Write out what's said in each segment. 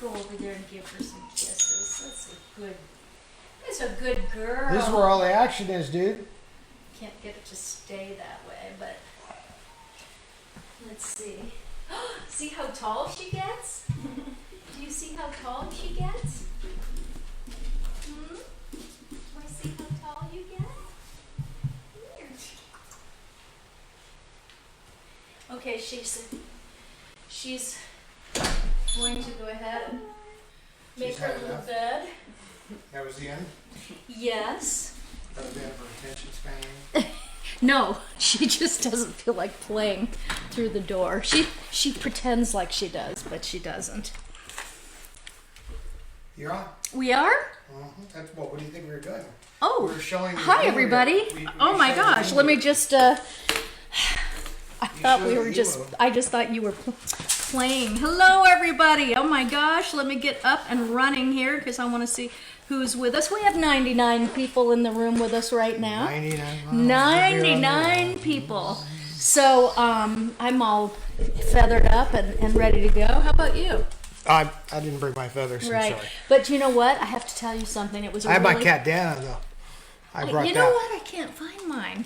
go over there and give her some kisses. That's a good girl. This is where all the action is, dude. Can't get it to stay that way, but let's see. See how tall she gets? Do you see how tall she gets? Want to see how tall you get? Here. Okay, she's going to go ahead and make She's her had little enough. bed. That was the end? Yes. That was the end of her attention span? No, she just doesn't feel like playing through the door. She pretends like she does, but she doesn't. You're on? We are? That's what do you think we were doing? Oh, We were showing the hi video. everybody. We Oh my showed the gosh, video. let me just, I thought we showed were the just, Evo. I just thought you were playing. Hello everybody. Oh my gosh, let me get up and running here because I want to see who's with us. We have 99 people in the room with us right now. 99 people. So I'm all feathered up and ready to go. How about you? I didn't bring my feathers. Right. I'm sorry. But you know what? I have to tell you something. It was a I have my really- cat Dana though. I brought You that. know what? I can't find mine.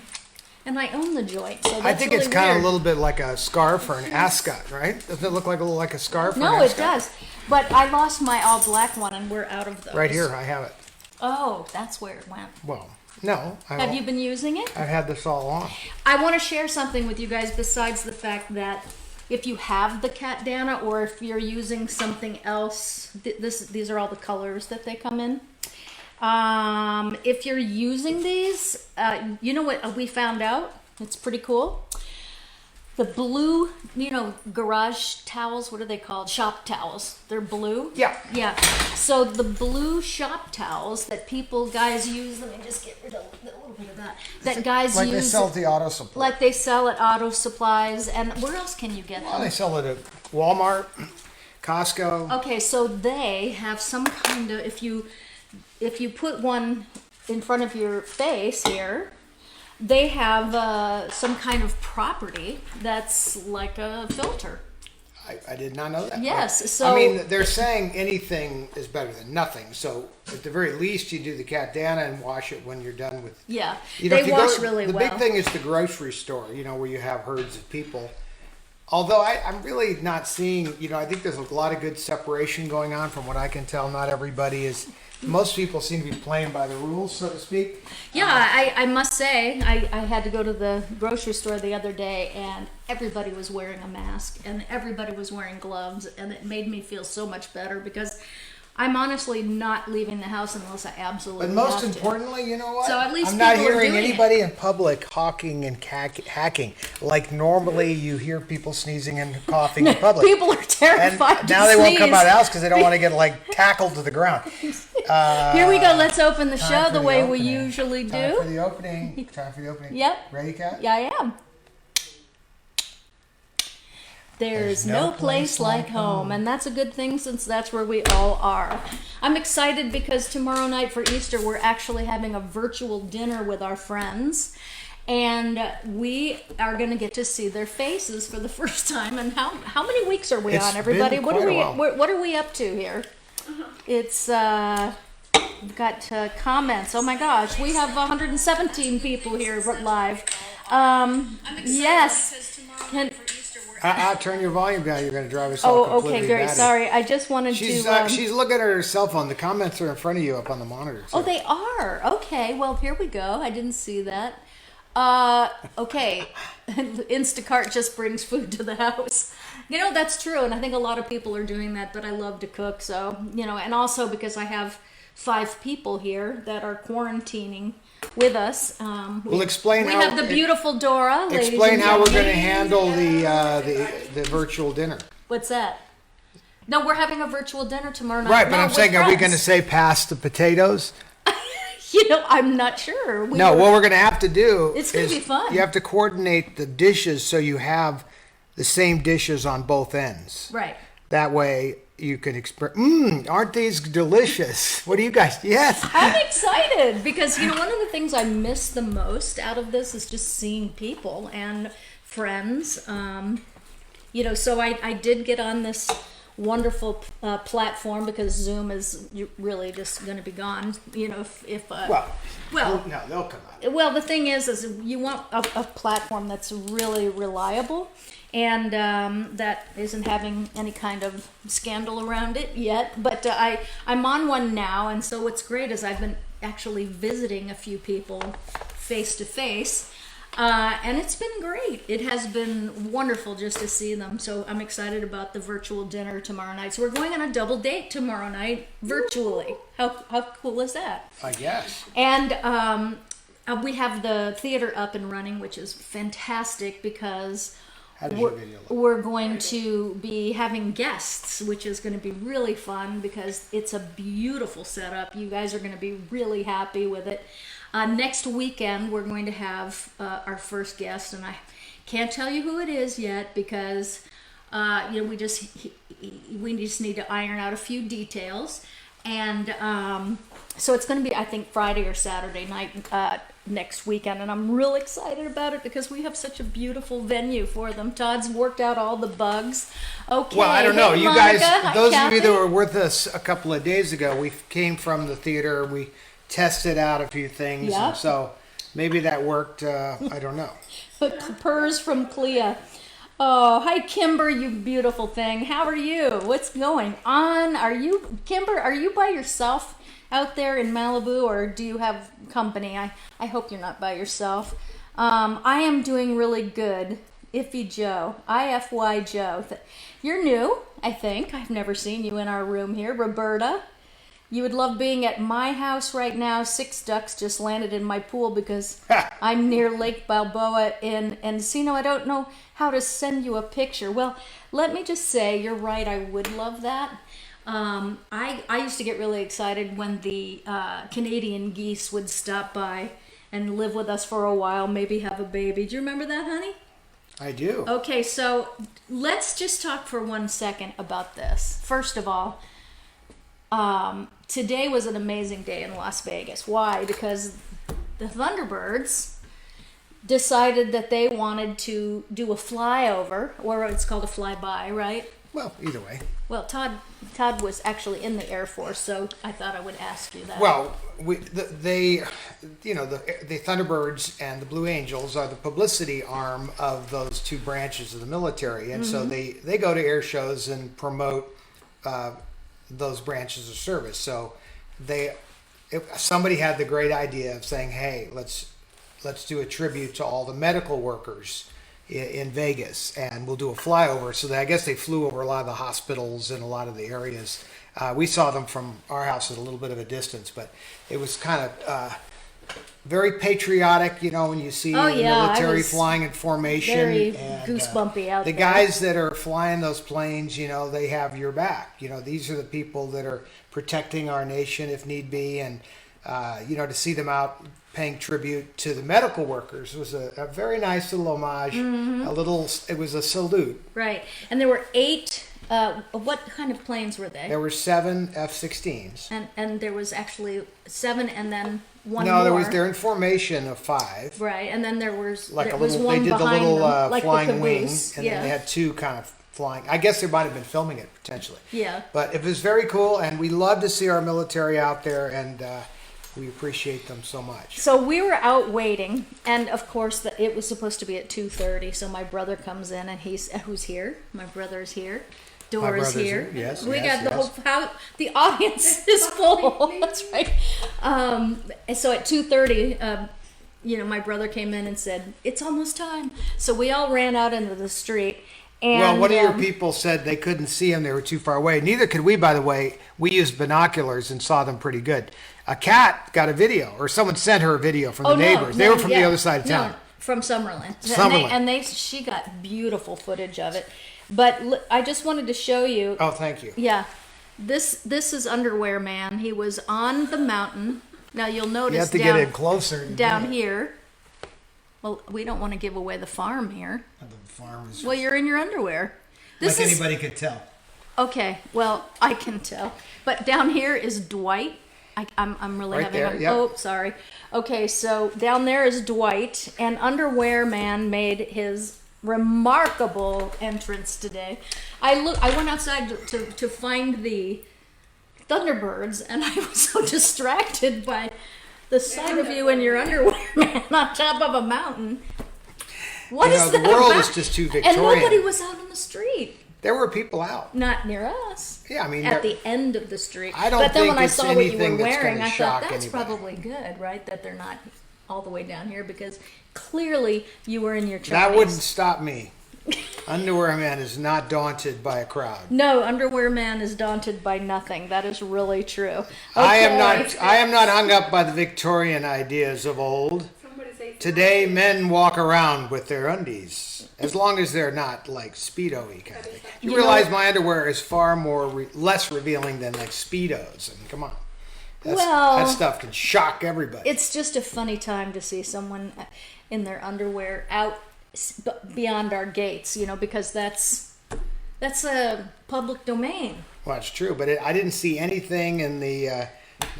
And I own the joint, so that's I think really it's kind of weird. a little bit like a scarf or an ascot, right? Doesn't it look like a little like a scarf? or No, an it ascot? does. But I lost my all black one, and we're out of those. Right here, I have it. Oh, that's where it went. Well, no. Have you been using it? I've had this all along. I want to share something with you guys besides the fact that if you have the cat Dana or if you're using something else, these are all the colors that they come in. If you're using these, you know what we found out? It's pretty cool. The blue, garage towels, what are they called? Shop towels. They're blue. Yeah. Yeah. So the blue shop towels that guys use, let me just get rid of a little bit of that. That guys Like use. they sell at the auto supply. Like they sell at auto supplies, and where else can you get Well, them? they sell it at Walmart, Costco. Okay, so they have some kind of, if you put one in front of your face here, they have some kind of property that's like a filter. I did not know that. Yes, But, so- I mean, they're saying anything is better than nothing. So at the very least, you do the cat Dana and wash it when you're done with. Yeah, You know, they if you wash go, really the well. big thing is the grocery store, where you have herds of people. Although I'm really not seeing, I think there's a lot of good separation going on from what I can tell. Not everybody is, most people seem to be playing by the rules, so to speak. Yeah, I must say, I had to go to the grocery store the other day, and everybody was wearing a mask, and everybody was wearing gloves, and it made me feel so much better because I'm honestly not leaving the house unless I absolutely But most have to. importantly, you know what? So at least I'm not people are hearing doing anybody in public hawking and hacking like normally you hear people sneezing and coughing in public. People are and terrified to now they won't come sneeze. out of the house because they don't want to get tackled to the ground. Here we go. Let's open the Time show for the the way we opening. usually Time for do. the opening. Time for the opening. Yep. Ready, Kat? Yeah, I am. There's no place like home, and that's a good thing since that's where we all are. I'm excited because tomorrow night for Easter we're actually having a virtual dinner with our friends, and we are going to get to see their faces for the first time. And how many weeks are we It's on, everybody? been What are quite we a while. what are we up to here? It's we've got comments. Oh my gosh, we have 117 people here live. Yes. I'll turn your volume down. You're going to drive us all Oh, completely okay, great. batty. Sorry, I just wanted She's to. she's looking at her cell phone. The comments are in front of you up on the monitor. Oh, they are. Okay, well, here we go. I didn't see that. Okay. Instacart just brings food to the house. That's true, and I think a lot of people are doing that, but I love to cook, so, and also because I have 5 people here that are quarantining with us. We'll explain We how. have the beautiful Dora. ladies Explain and how we're going gentlemen. to handle the virtual dinner. What's that? No, we're having a virtual dinner tomorrow night. Right, but No, I'm with saying, are we friends. going to say pass the potatoes? I'm not sure. No, what we're going to have to do It's gonna is be fun. you have to coordinate the dishes so you have the same dishes on both ends. Right. That way you can aren't these delicious? What do you guys? Yes. I'm excited because, one of the things I miss the most out of this is just seeing people and friends. So I did get on this wonderful platform, because Zoom is really just going to be gone. You know, if well, no, they'll come out. well, the thing is you want a platform that's really reliable, and that isn't having any kind of scandal around it yet. But I'm on one now, and so what's great is I've been actually visiting a few people face to face. And it's been great. It has been wonderful just to see them. So I'm excited about the virtual dinner tomorrow night. So we're going on a double date tomorrow night virtually. How cool is that? I guess. And we have the theater up and running, which is fantastic, because How does your video look? we're going to be having guests, which is going to be really fun because it's a beautiful setup. You guys are going to be really happy with it. Next weekend, we're going to have our first guest, and I can't tell you who it is yet because we just need to iron out a few details, and so it's going to be, I think, Friday or Saturday night next weekend, and I'm real excited about it because we have such a beautiful venue for them. Todd's worked out all the bugs. Okay. Well, I don't know. Hey, You Monica. guys, Hi, those of Kathy. you that were with us a couple of days ago, we came from the theater. We tested out a few things, Yeah. and so maybe that worked. I don't know. But purrs from Clea. Oh, hi Kimber, you beautiful thing. How are you? What's going on? Kimber, are you by yourself out there in Malibu, or do you have company? I hope you're not by yourself. I am doing really good. Iffy Joe, IFY Joe. You're new, I think. I've never seen you in our room here. Roberta. You would love being at my house right now. 6 ducks just landed in my pool because I'm near Lake Balboa in Encino. I don't know how to send you a picture. Well, let me just say, you're right, I would love that. I used to get really excited when the Canadian geese would stop by and live with us for a while, maybe have a baby. Do you remember that, honey? I do. Okay, so let's just talk for 1 second about this. First of all, today was an amazing day in Las Vegas. Why? Because the Thunderbirds decided that they wanted to do a flyover, or it's called a flyby, right? Well, either way. Well, Todd was actually in the Air Force, so I thought I would ask you that. Well, the Thunderbirds and the Blue Angels are the publicity arm of those two branches of the military, and so they go to air shows and promote those branches of service. So somebody had the great idea of saying, hey, let's do a tribute to all the medical workers in Vegas, and we'll do a flyover. So I guess they flew over a lot of the hospitals and a lot of the areas. We saw them from our house at a little bit of a distance, but it was kind of very patriotic, when you see the military flying in formation. Very and, goosebumpy out the there. guys that are flying those planes, they have your back. These are the people that are protecting our nation if need be, and to see them out paying tribute to the medical workers was a very nice little homage. It was a salute. Right, and there were 8. What kind of planes were they? There were 7 F-16s. And there was actually 7, and then one No, more. they're in formation of 5. Right, and then there was Like there a was little, one they did the behind little them, like flying the wing, caboose. and Yeah. then they had 2 kind of flying. I guess they might have been filming it potentially. Yeah. But it was very cool, and we love to see our military out there, and we appreciate them so much. So we were out waiting, and of course it was supposed to be at 2:30. So my brother comes in, and who's here? My brother's here. Dora's brother's here. here. Yes, we yes, got the yes. whole house. The audience is full. That's right. And so at 2:30, my brother came in and said, "It's almost time." So we all ran out into the street. And, Well, one of your people said they couldn't see them; they were too far away. Neither could we, by the way. We used binoculars and saw them pretty good. A cat got a video, or someone sent her a video from the neighbors. They were from the other side of town. No, from Summerlin. Summerlin. She got beautiful footage of it. But I just wanted to show you. Oh, thank you. Yeah, this is Underwear Man. He was on the mountain. Now you'll notice You have to down, get in closer. down here. Well, we don't want to give away the farm here. The farm is Well, you're in your underwear. This like is anybody could tell. okay. Well, I can tell. But down here is Dwight. I'm really Right having there, a yep. oh sorry. Okay, so down there is Dwight, and Underwear Man made his remarkable entrance today. I went outside to find the Thunderbirds, and I was so distracted by the sight of you in your underwear, man, on top of a mountain. What is the that world about? is just too And Victorian. nobody was out on the street. There were people out. Not near us. Yeah, I mean, at the end of the street. I don't But then think when I it's saw what you anything were that's wearing, gonna I thought shock that's anybody. probably good, right? That they're not all the way down here, because clearly you were in your 20s. That wouldn't stop me. Underwear man is not daunted by a crowd. No, Underwear Man is daunted by nothing. That is really true. I Okay. am not hung up by the Victorian ideas of old. Today, men walk around with their undies, as long as they're not like Speedo-y kind of thing. You realize my underwear is far more less revealing than like Speedos. I mean, come on. That stuff can shock everybody. It's just a funny time to see someone in their underwear out beyond our gates, because that's a public domain. Well, it's true, but I didn't see anything in the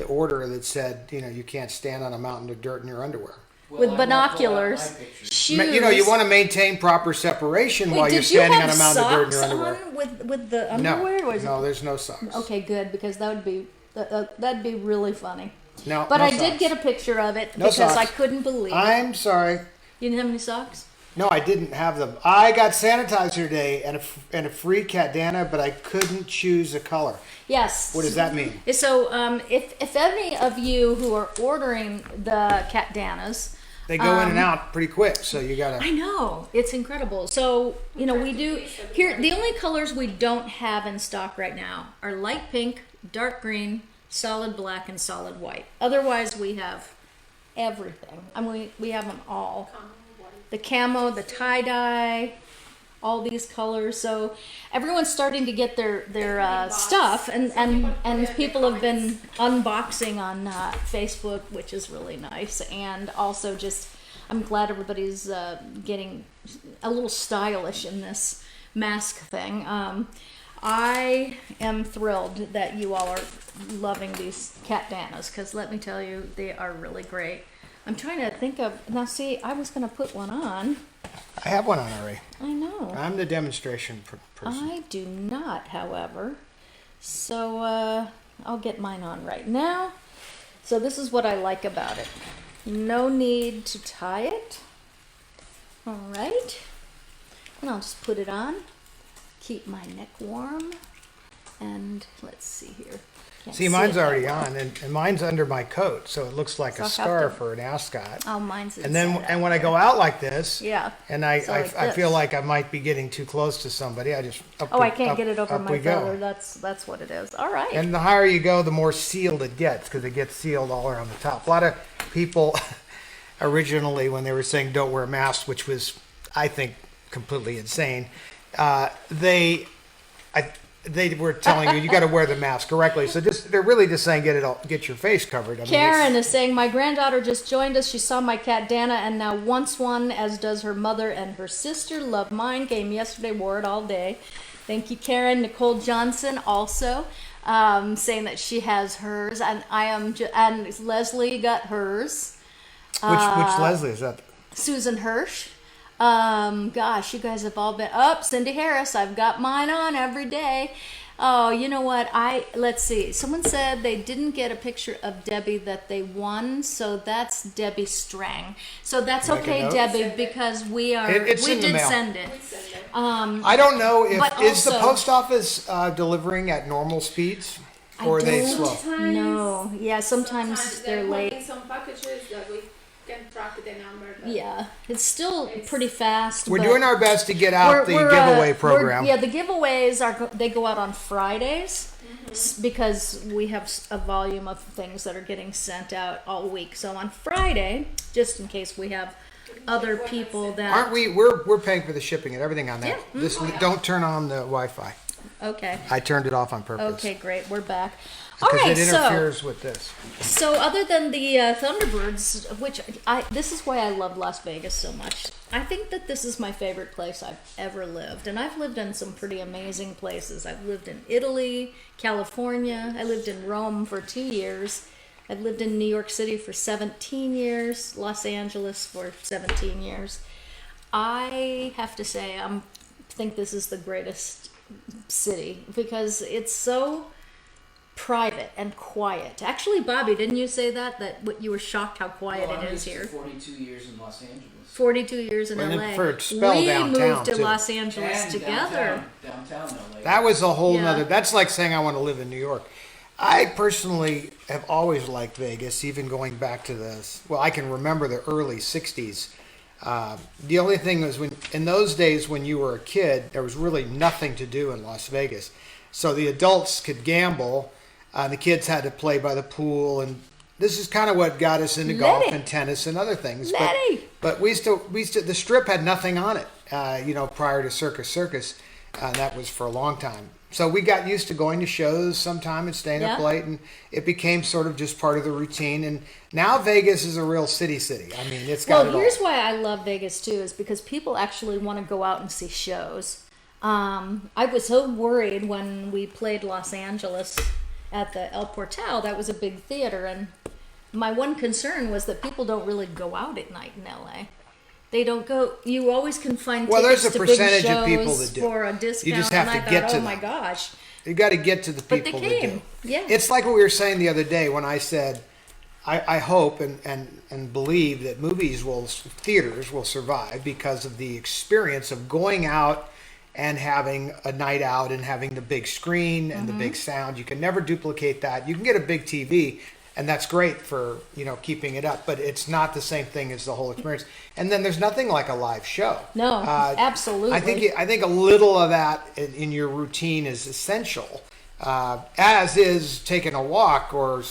order that said, you can't stand on a mountain of dirt in your underwear. With binoculars, shoes. You want to maintain proper separation while you're standing on a mountain of dirt in your underwear. With the underwear? No, there's no socks. Okay, good, because that'd be really funny. No, but no I socks. did get a picture of it No because socks. I couldn't believe it. I'm sorry. You didn't have any socks? No, I didn't have them. I got sanitizer today and a free Catdana, but I couldn't choose a color. Yes. What does that mean? So, if any of you who are ordering the Catdanas, They go in and out pretty quick, so you gotta. I know, it's incredible. So, we do here. The only colors we don't have in stock right now are light pink, dark green, solid black, and solid white. Otherwise, we have everything. I mean, we have them all. The camo, the tie-dye, all these colors. So everyone's starting to get their stuff, and people have been unboxing on Facebook, which is really nice. And also I'm glad everybody's getting a little stylish in this mask thing. I am thrilled that you all are loving these Catdanas, because let me tell you, they are really great. I'm trying to think of, now see, I was going to put one on. I have one on already. I know. I'm the demonstration person. I do not, however. So I'll get mine on right now. So this is what I like about it. No need to tie it. All right. And I'll just put it on. Keep my neck warm. And let's see here. Can't See, mine's it that already well. on, and mine's under my coat, so it looks like So a I'll have scarf to- or an ascot. Oh, mine's And then, inside and when out. I go out like this, Yeah. and I So like feel this. like I might be getting too close to somebody, I just Oh, I can't get it over up my we collar. go. That's what it is. All right. And the higher you go, the more sealed it gets, because it gets sealed all around the top. A lot of people originally, when they were saying don't wear masks, which was, I think, completely insane, they were telling you got to wear the mask correctly. So they're really just saying get your face covered. I mean, Karen is saying, my granddaughter just joined us. She saw my Catdana and now wants one, as does her mother and her sister. Love mine. Came yesterday, wore it all day. Thank you, Karen. Nicole Johnson also saying that she has hers, and and Leslie got hers. which Leslie is that? Susan Hirsch. Gosh, you guys have all been up. Cindy Harris, I've got mine on every day. Oh, you know what? Let's see. Someone said they didn't get a picture of Debbie that they won, so that's Debbie Strang. So that's Make a okay, note. Debbie, because we It's we in the did mail. send it. I don't know if But is the also- post office delivering at normal speeds, or are they don't- slow? No, yeah, sometimes they're late. Holding some packages that we can track the number. But Yeah, it's still pretty fast. We're but- doing our best to get out the giveaway program. Yeah, the giveaways they go out on Fridays because we have a volume of things that are getting sent out all week. So on Friday, just in case we have other people that Aren't we? We're paying for the shipping and everything on that. Yeah. This don't turn on the Wi-Fi. Okay. I turned it off on purpose. Okay, great. We're back. All Because right, it interferes with this. So other than the Thunderbirds, which this is why I love Las Vegas so much. I think that this is my favorite place I've ever lived, and I've lived in some pretty amazing places. I've lived in Italy, California. I lived in Rome for 2 years. I've lived in New York City for 17 years, Los Angeles for 17 years. I have to say, think this is the greatest city because it's so private and quiet. Actually, Bobby, didn't you say that what you were shocked how quiet Well, it I'm is used to here? 42 years in Los Angeles. 42 years in And then LA. for a spell we downtown, moved to too. Los Angeles And together. downtown LA. That was a whole Yeah. nother. That's like saying I want to live in New York. I personally have always liked Vegas, even going back to I can remember the early '60s. The only thing was in those days when you were a kid, there was really nothing to do in Las Vegas. So the adults could gamble, the kids had to play by the pool, and this is kind of what got us into golf and tennis and other things. But we still the Strip had nothing on it, prior to Circus. That was for a long time. So we got used to going to shows sometime and staying up late, and it became sort of just part of the routine. And now Vegas is a real city. I mean, it's got it all. Well, here's why I love Vegas too, is because people actually want to go out and see shows. I was so worried when we played Los Angeles at the El Portal. That was a big theater, and my one concern was that people don't really go out at night in LA. They don't go. You always can find tickets there's a to percentage big shows of people that do. for a discount. You just have and to I get thought, to oh them. my gosh! You got to get to the But people they that came. do. Yeah. It's like what we were saying the other day when I said, I hope and believe that theaters will survive because of the experience of going out and having a night out and having the big screen and the big sound. You can never duplicate that. You can get a big TV, and that's great for keeping it up, but it's not the same thing as the whole experience. And then there's nothing like a live show. No, absolutely. I think a little of that in your routine is essential, as is taking a walk or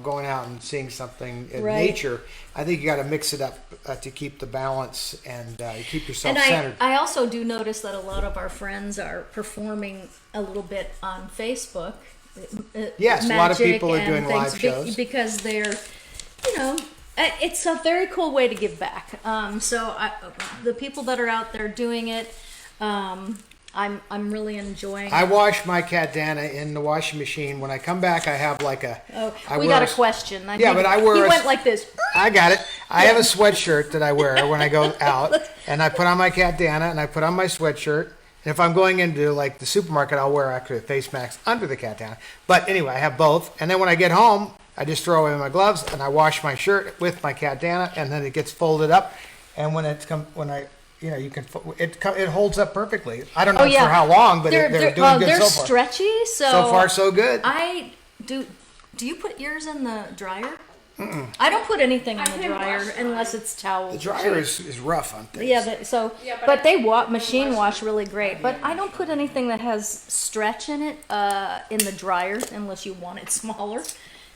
going out and seeing something in nature. I think you got to mix it up to keep the balance and keep yourself centered. I also do notice that a lot of our friends are performing a little bit on Facebook. Yes, a lot of Magic people are and doing things live shows. because they're, it's a very cool way to give back. The people that are out there doing it, I'm really enjoying. I wash my cat Dana in the washing machine. When I come back, I have like a. We got a question. But I wear. He went like this. I got it. I have a sweatshirt that I wear when I go out, and I put on my cat Dana, and I put on my sweatshirt. And if I'm going into like the supermarket, I'll wear actually a face mask under the cat Dana. But anyway, I have both. And then when I get home, I just throw away my gloves and I wash my shirt with my cat Dana, and then it gets folded up. And it holds up perfectly. I don't know for how long, but they're doing good they're so far. stretchy. So far, so good. Do you put yours in the dryer? I don't put anything in the dryer unless it's towel. The dryer is rough on things. But they machine wash really great. But I don't put anything that has stretch in it in the dryer unless you want it smaller.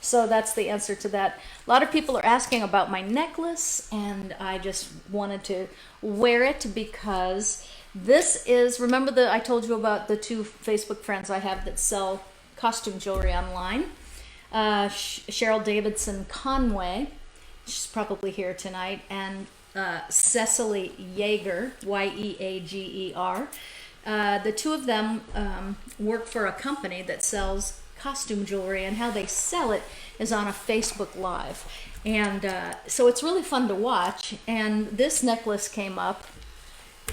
So that's the answer to that. A lot of people are asking about my necklace, and I just wanted to wear it because this is, I told you about the two Facebook friends I have that sell costume jewelry online. Cheryl Davidson Conway, she's probably here tonight, and Cecily Yeager, Yeager. The two of them work for a company that sells costume jewelry, and how they sell it is on a Facebook Live. And so it's really fun to watch. And this necklace came up,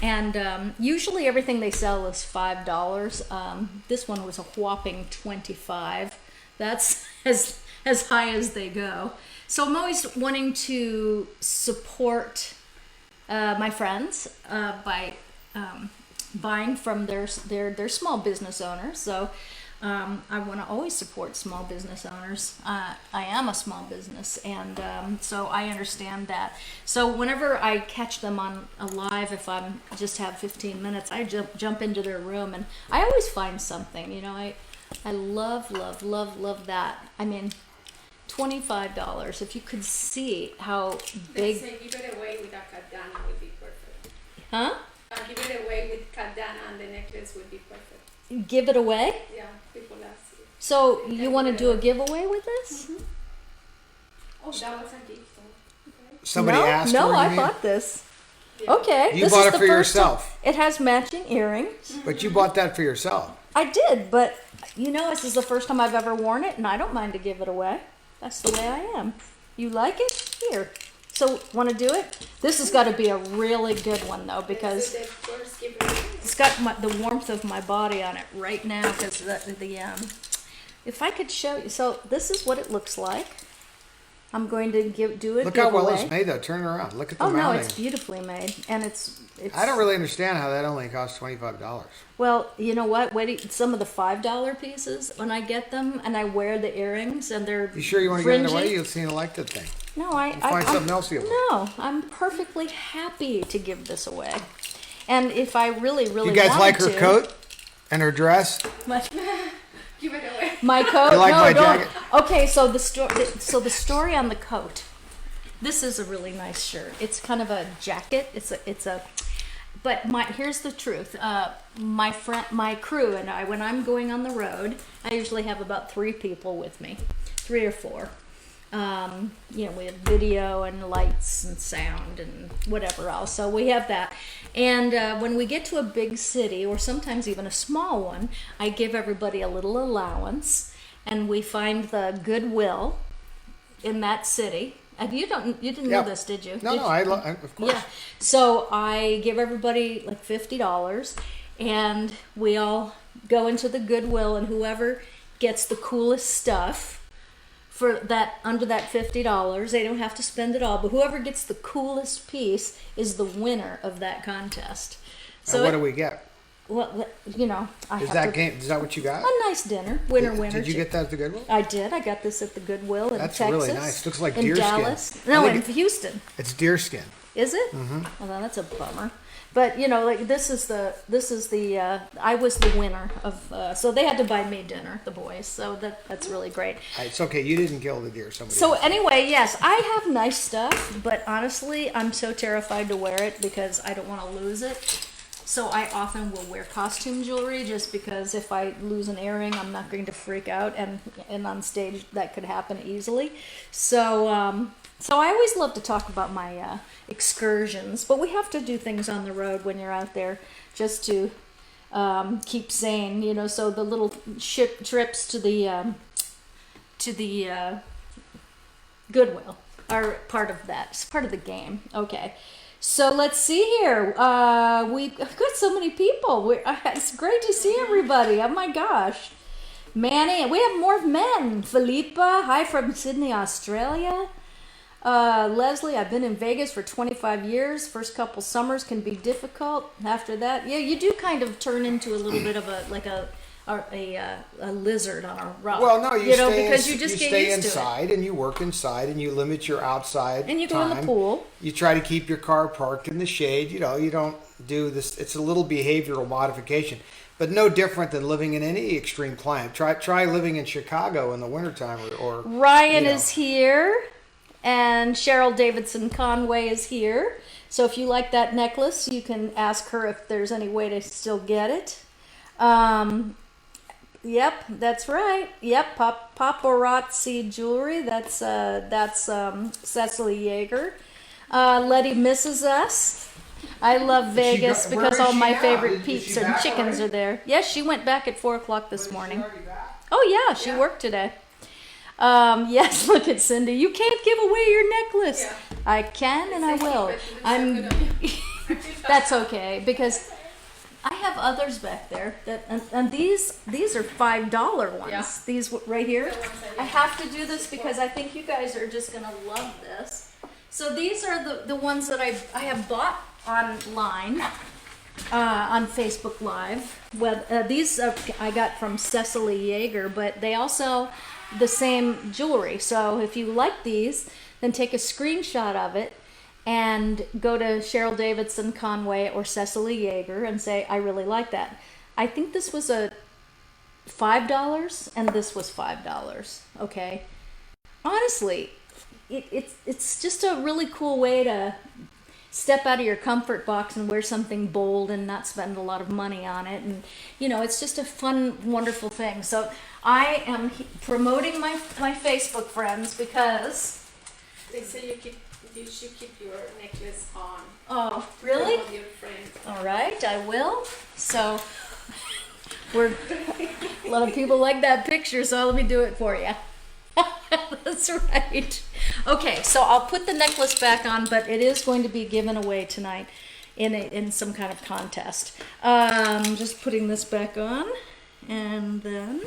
and usually everything they sell is $5. This one was a whopping $25. That's as high as they go. So I'm always wanting to support my friends by buying from their small business owners. So I want to always support small business owners. I am a small business, and so I understand that. So whenever I catch them on a live, if I just have 15 minutes, I jump into their room, and I always find something. I love that. I mean, $25. If you could see how big. They say give it away with a katana would be perfect. Huh? Give it away with katana and the necklace would be perfect. Give it away? Yeah, people ask you. So you want to do a giveaway with this? Mm-hmm. Oh, that was a gift. Okay. Somebody asked No, for it, I you mean? bought this. Yeah. Okay. You this bought is it the for first yourself. It has matching earrings. But you bought that for yourself. I did, but this is the first time I've ever worn it, and I don't mind to give it away. That's the way I am. You like it? Here. So, want to do it? This has got to be a really good one though, because So the first give it- it's got the warmth of my body on it right now. Because if I could show you, so this is what it looks like. I'm going to do it. Look how well giveaway. it's made though. Turn it around. Look at the Oh no, mounting. it's beautifully made, and it's. I don't really understand how that only costs $25. Well, you know what? Some of the $5 pieces when I get them, and I wear the earrings, and they're. You sure you want to give it fringy. away? You'll seem to like that thing. No, Find something else to give away. No, I'm perfectly happy to give this away, and if I really, really You guys wanted like her to, coat and her dress? Give it away. My coat. You like no, my don't. jacket? Okay, so the story on the coat. This is a really nice shirt. It's kind of a jacket. But here's the truth. My crew and I, when I'm going on the road, I usually have about 3 people with me, 3 or 4. We have video and lights and sound and whatever else. So we have that. And when we get to a big city, or sometimes even a small one, I give everybody a little allowance, and we find the Goodwill in that city. And you didn't know Yeah. this, did you? No, Did no, of course. Yeah. So I give everybody like $50, and we all go into the Goodwill, and whoever gets the coolest stuff for that under that $50, they don't have to spend it all, but whoever gets the coolest piece is the winner of that contest. So what do we get? Well, I Is have that to, game? Is that what you got? a nice dinner, winner. Did you get that at the Goodwill? I did. I got this at the Goodwill in That's Texas. really nice. Looks like in deer skin. Dallas. I No, think in Houston. It's deer skin. Is it? Mm-hmm. Well, that's a bummer. But this is the I was the winner of. So they had to buy me dinner, the boys. So that's really great. It's okay. You didn't kill the deer. Somebody. So else. anyway, yes, I have nice stuff, but honestly, I'm so terrified to wear it because I don't want to lose it. So I often will wear costume jewelry just because if I lose an earring, I'm not going to freak out, and on stage that could happen easily. So I always love to talk about my excursions, but we have to do things on the road when you're out there just to keep sane, So the little ship trips to the Goodwill are part of that. It's part of the game. Okay. So let's see here. We've got so many people. It's great to see everybody. Oh my gosh. Manny, we have more men. Philippa, hi from Sydney, Australia. Leslie, I've been in Vegas for 25 years. First couple summers can be difficult. After that, yeah, you do kind of turn into a little bit of a lizard on a rock. Well, no, you stay because you just get stay used inside to it. and you work inside and you limit your outside And you go in the time. pool. You try to keep your car parked in the shade. You don't do this. It's a little behavioral modification, but no different than living in any extreme climate. Try living in Chicago in the wintertime or Ryan is here, and Cheryl Davidson Conway is here. So if you like that necklace, you can ask her if there's any way to still get it. Yep, that's right. Yep, paparazzi jewelry. That's Cecily Yeager. Letty misses us. I love Vegas where because is all she my now? favorite Is peeps she and back chickens already? are there. Yes, she went back at 4:00 this morning. already back? Oh yeah, she worked today. Yes, look at Cindy. You can't give away your necklace. Yeah. I can and I will. Keep it. It's so I'm. good of you. That's okay because I have others back there and these are $5 ones. Yeah. These right here. The ones I have to do this because I think you guys are just gonna love this. So these are the ones that I have bought online on Facebook Live. Well, these I got from Cecily Yeager, but they all sell the same jewelry. So if you like these, then take a screenshot of it and go to Cheryl Davidson Conway or Cecily Yeager and say, I really like that. I think this was a $5 and this was $5. Okay. Honestly, it's just a really cool way to step out of your comfort box and wear something bold and not spend a lot of money on it. And, it's just a fun, wonderful thing. So I am promoting my Facebook friends because... They say you should keep your necklace on. Oh, really? All of your friends. All right, I will. So a lot of people like that picture, so let me do it for you. That's right. Okay, so I'll put the necklace back on, but it is going to be given away tonight in some kind of contest. Just putting this back on, and then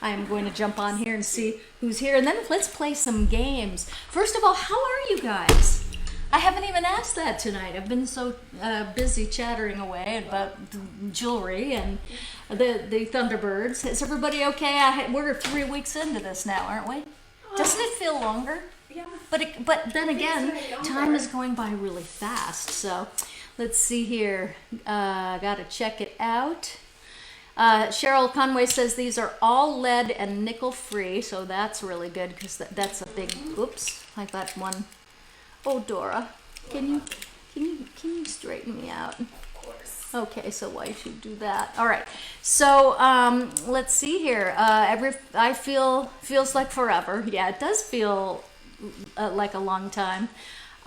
I'm going to jump on here and see who's here, and then let's play some games. First of all, how are you guys? I haven't even asked that tonight. I've been so busy chattering away about the jewelry and the Thunderbirds. Is everybody okay? We're 3 weeks into this now, aren't we? Doesn't it feel longer? Yeah. But then again, very longer. time is going by really fast. So let's see here. Gotta check it out. Cheryl Conway says these are all lead and nickel free, so that's really good because that's a big. Oops, I got one. Oh, Dora, can you straighten me out? Of course. Okay, so why should you do that? All right. So let's see here. I feels like forever. Yeah, it does feel like a long time.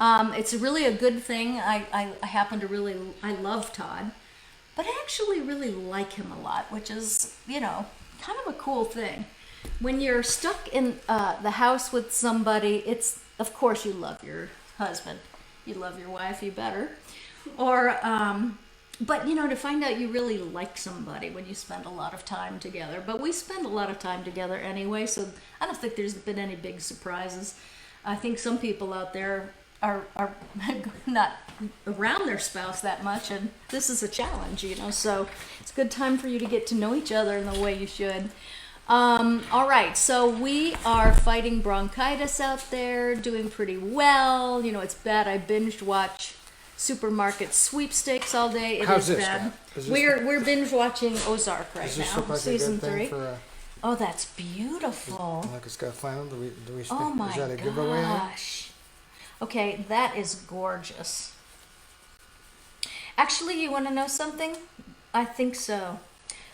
It's really a good thing. I happen to I love Todd, but I actually really like him a lot, which is kind of a cool thing. When you're stuck in the house with somebody, it's of course you love your husband, you love your wife, you better, or but to find out you really like somebody when you spend a lot of time together. But we spend a lot of time together anyway, so I don't think there's been any big surprises. I think some people out there are not around their spouse that much, and this is a challenge, so it's a good time for you to get to know each other in the way you should. All right, so we are fighting bronchitis out there, doing pretty well. It's bad. I binged watch supermarket sweepstakes all day. It How's is this, bad. Scott? Is this- We're binge watching Ozark right Does this now, look like season a good 3. thing for Oh, that's beautiful. like it's got flannel? Do we speak? Oh my Is that a giveaway? gosh. Okay, that is gorgeous. Actually, you want to know something? I think so.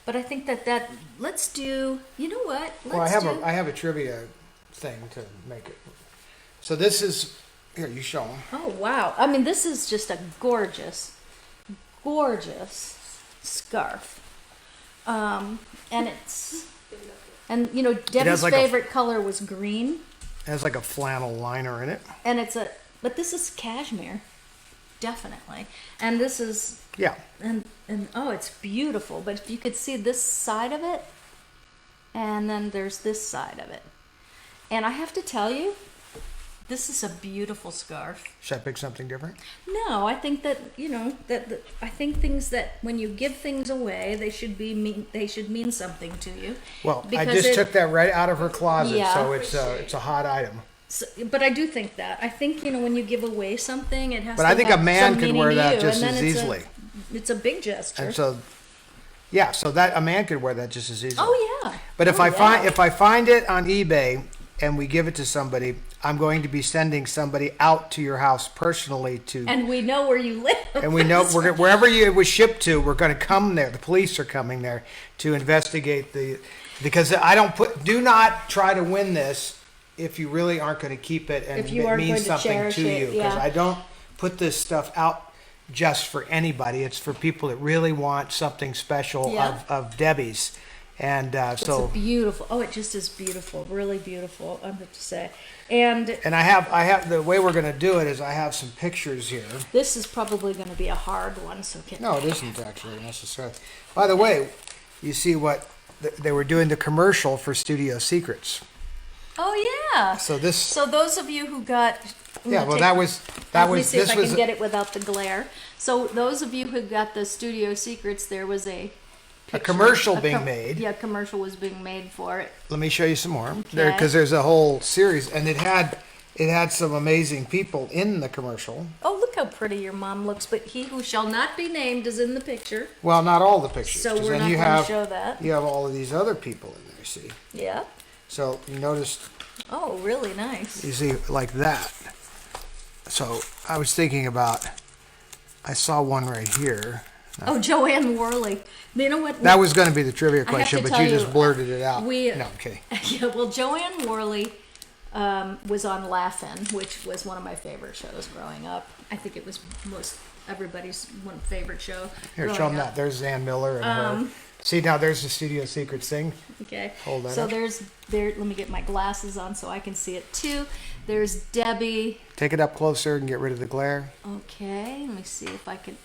But I think that let's do. You know what? Well, I have a trivia thing to make it. So this is here. You show them. Oh wow! I mean, this is just a gorgeous scarf. And Debbie's like a- favorite color was green, It has like a flannel liner in it. and but this is cashmere, definitely. And this is Yeah. and oh, it's beautiful. But if you could see this side of it, and then there's this side of it, and I have to tell you, this is a beautiful scarf. Should I pick something different? No, I think that I think things that when you give things away, they should mean something to you. Well, I Because just took that right out of her closet, Yeah. so it's a hot item. So, but I do think that. I think when you give away something, it has. But to I think have a man some could meaning wear to that you, just and then as it's easily. It's a big gesture. And so, yeah, so that a man could wear that just as easily. Oh yeah. But if Oh, I find it on eBay and we give it to somebody, I'm going to be sending somebody out to your house personally to. And we know where you live. And we know wherever it was shipped to, we're going to come there. The police are coming there to investigate because do not try to win this if you really aren't going to keep it and If you it aren't means going to something cherish to it, you. Because yeah. I don't put this stuff out just for anybody. It's for people that really want something special Yeah. of Debbie's. And It's so. beautiful. Oh, it just is beautiful. Really beautiful. I have to say. And And I have the way we're going to do it is I have some pictures here. this is probably going to be a hard one. So No, it isn't actually necessarily. By the way, you see what they were doing the commercial for Studio Secrets. Oh yeah. So this, So those of you who got yeah, well, Let me see if I can get it without the glare. So those of you who got the Studio Secrets, there was a picture, commercial being made. Yeah, commercial was being made for it. Let me show you some more Okay. because there's a whole series, and it had some amazing people in the commercial. Oh, look how pretty your mom looks. But he who shall not be named is in the picture. Well, not all the pictures. So 'cause we're then not you going have to show that. you have all of these other people in there. See, Yeah. so you noticed. Oh, really nice. You see, like that. So I was thinking about. I saw one right here. Oh, Joanne Worley. You know what? That was going to be the trivia have to question, but tell you just you, blurted it out. we- No, I'm kidding. Yeah, well, Joanne Worley was on Laugh-In, which was one of my favorite shows growing up. I think it was most everybody's one favorite show. Here, growing show them up. that. There's Ann Miller and her. See, now there's the Studio Secrets thing. Okay. Hold that So up. let me get my glasses on so I can see it too. There's Debbie. Take it up closer and get rid of the glare. Okay, let me see if I can.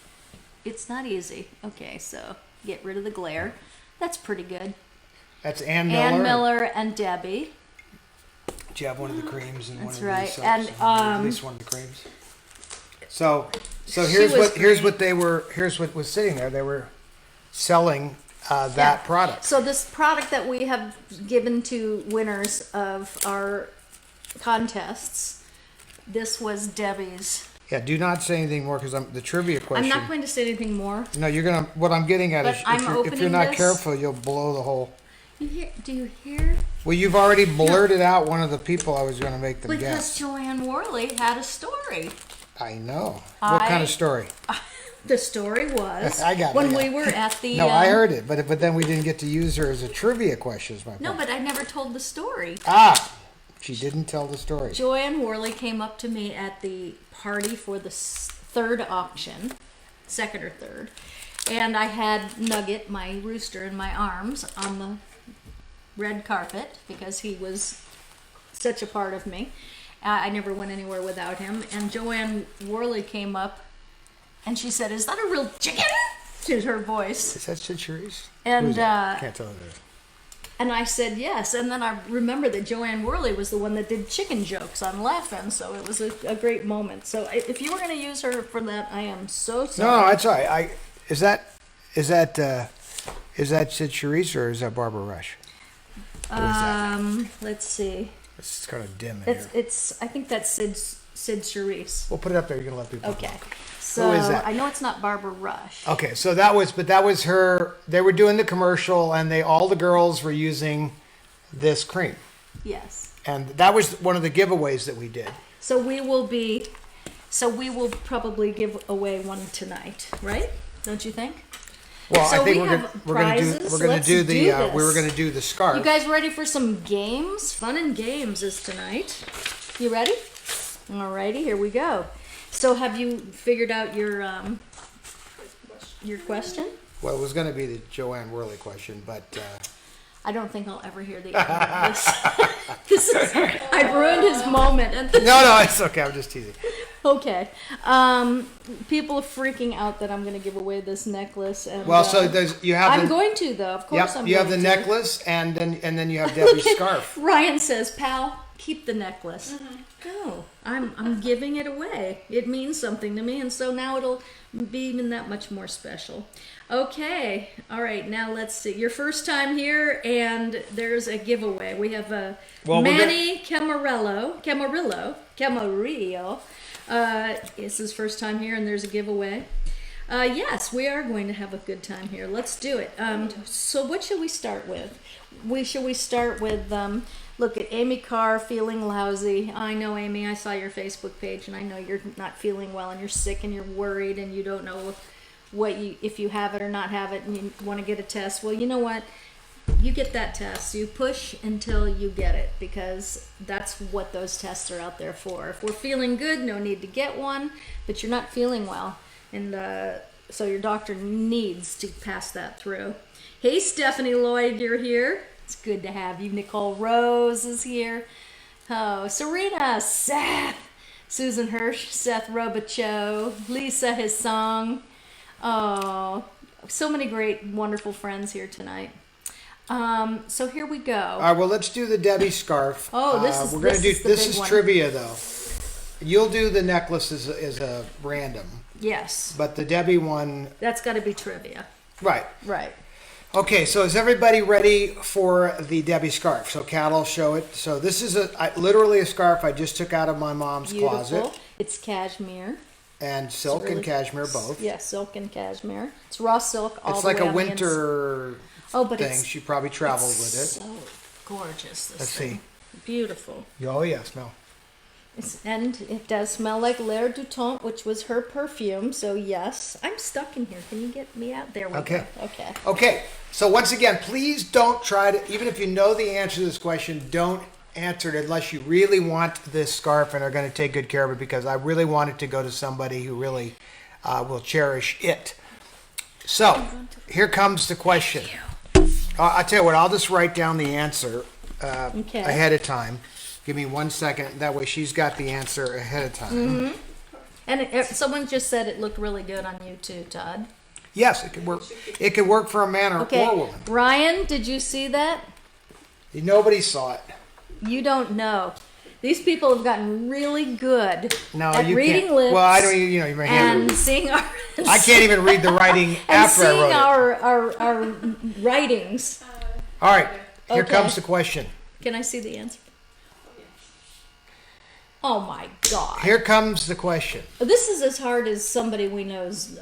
It's not easy. Okay, so get rid of the glare. That's pretty good. That's Ann Miller. Ann Miller and Debbie. Do you have one of the creams and That's one of right. these? And, at least one of the creams. So She here's was here's what was sitting there. They were selling that product. So this product that we have given to winners of our contests, this was Debbie's. Yeah, do not say anything more because the trivia question. I'm not going to say anything more. No, you're gonna. What I'm getting at But is, I'm if you're opening not this. careful, you'll blow the whole. Do you hear? Well, you've already blurted out one of the people I was going to make them Because guess. Joanne Worley had a story. I know. What kind of story? The story was I got it, when yeah. we were at the. No, I heard it, but then we didn't get to use her as a trivia question. Is my point. No, but I never told the story. She didn't tell the story. Joanne Worley came up to me at the party for the third auction, second or third, and I had Nugget, my rooster, in my arms on the red carpet because he was such a part of me. I never went anywhere without him. And Joanne Worley came up and she said, "Is that a real chicken?" Is her voice. Is that Sid Charisse? And Who is that? Can't tell that. And I said yes. And then I remember that Joanne Worley was the one that did chicken jokes on Laughing. So it was a great moment. So if you were going to use her for that, I am so sorry. No, that's all right. Is that Sid Charisse or is that Barbara Rush? Let's see. It's kind of dim in here. It's. I think that's Sid Charisse. We'll put it up there. You can let people. Okay. So is that? I know it's not Barbara Rush. Okay, so that was her. They were doing the commercial, and all the girls were using this cream, Yes. and that was one of the giveaways that we did. So we will probably give away one tonight, right? Don't you think? Well, So I think we we're have gonna prizes. do Let's the do we were this. gonna do the scarf. You guys ready for some games? Fun and games is tonight. You ready? Alrighty, here we go. So have you figured out your question? Well, it was gonna be the Joanne Worley question, but I don't think I'll ever hear the end of this. I've ruined his moment. no, it's okay. I'm just teasing. Okay. People are freaking out that I'm going to give away this necklace. And, Well, so you have. I'm going to, though. Of course, Yep, I'm you have going the to. necklace, and then you have Debbie's scarf. Ryan says, "Pal, keep the necklace." No, I'm giving it away. It means something to me, and so now it'll be even that much more special. Okay, all right. Now let's see. Your first time here, and there's a giveaway. We have a Manny Camarillo. It's his first time here, and there's a giveaway. Yes, we are going to have a good time here. Let's do it. So what should we start with? Should we start with, look at Amy Carr, feeling lousy. I know, Amy, I saw your Facebook page, and I know you're not feeling well, and you're sick, and you're worried, and you don't know if you have it or not have it, and you want to get a test. Well, you know what? You get that test. You push until you get it, because that's what those tests are out there for. If we're feeling good, no need to get one, but you're not feeling well, and so your doctor needs to pass that through. Hey, Stephanie Lloyd, you're here. It's good to have you. Nicole Rose is here. Oh, Serena, Seth, Susan Hirsch, Seth Robichaud, Lisa, his song. Oh, so many great, wonderful friends here tonight. So here we go. All right, well, let's do the Debbie scarf. Oh, this is the this big is one. trivia though. You'll do the necklace as a random, Yes, but the Debbie one, that's got to be trivia. right? Right. Okay, so is everybody ready for the Debbie scarf? So Kat will show it. So this is literally a scarf I just took out of my mom's Beautiful. closet, It's cashmere. and silk really- and cashmere both. Yeah, silk and cashmere. It's raw silk all It's the like way a on the winter but thing. it's She probably traveled with it. so gorgeous. This Let's thing. Beautiful. Oh yeah, smell. And it does smell like L'air du Temps, which was her perfume. So yes, I'm stuck in here. Can you get me out? There we Okay. go. Okay. Okay, so once again, please don't try to, even if you know the answer to this question, don't answer it unless you really want this scarf and are going to take good care of it, because I really want it to go to somebody who really will cherish it. So, here comes the question. I'll tell you what, I'll just write down the answer Okay. ahead of time. Give me 1 second. That way she's got the answer ahead of time. And someone just said it looked really good on you too, Todd. Yes, it could work. It could work for a man or Okay, a woman. Ryan, did you see that? Nobody saw it. You don't know. These people have gotten really good No, at you reading can't. lips Well, I don't even, you may hand and seeing our I can't even read the writing and after I seeing wrote it. our writings. All right, here Okay. comes the question. Can I see the answer? Oh my God! Here comes the question. This is as hard as somebody we know's.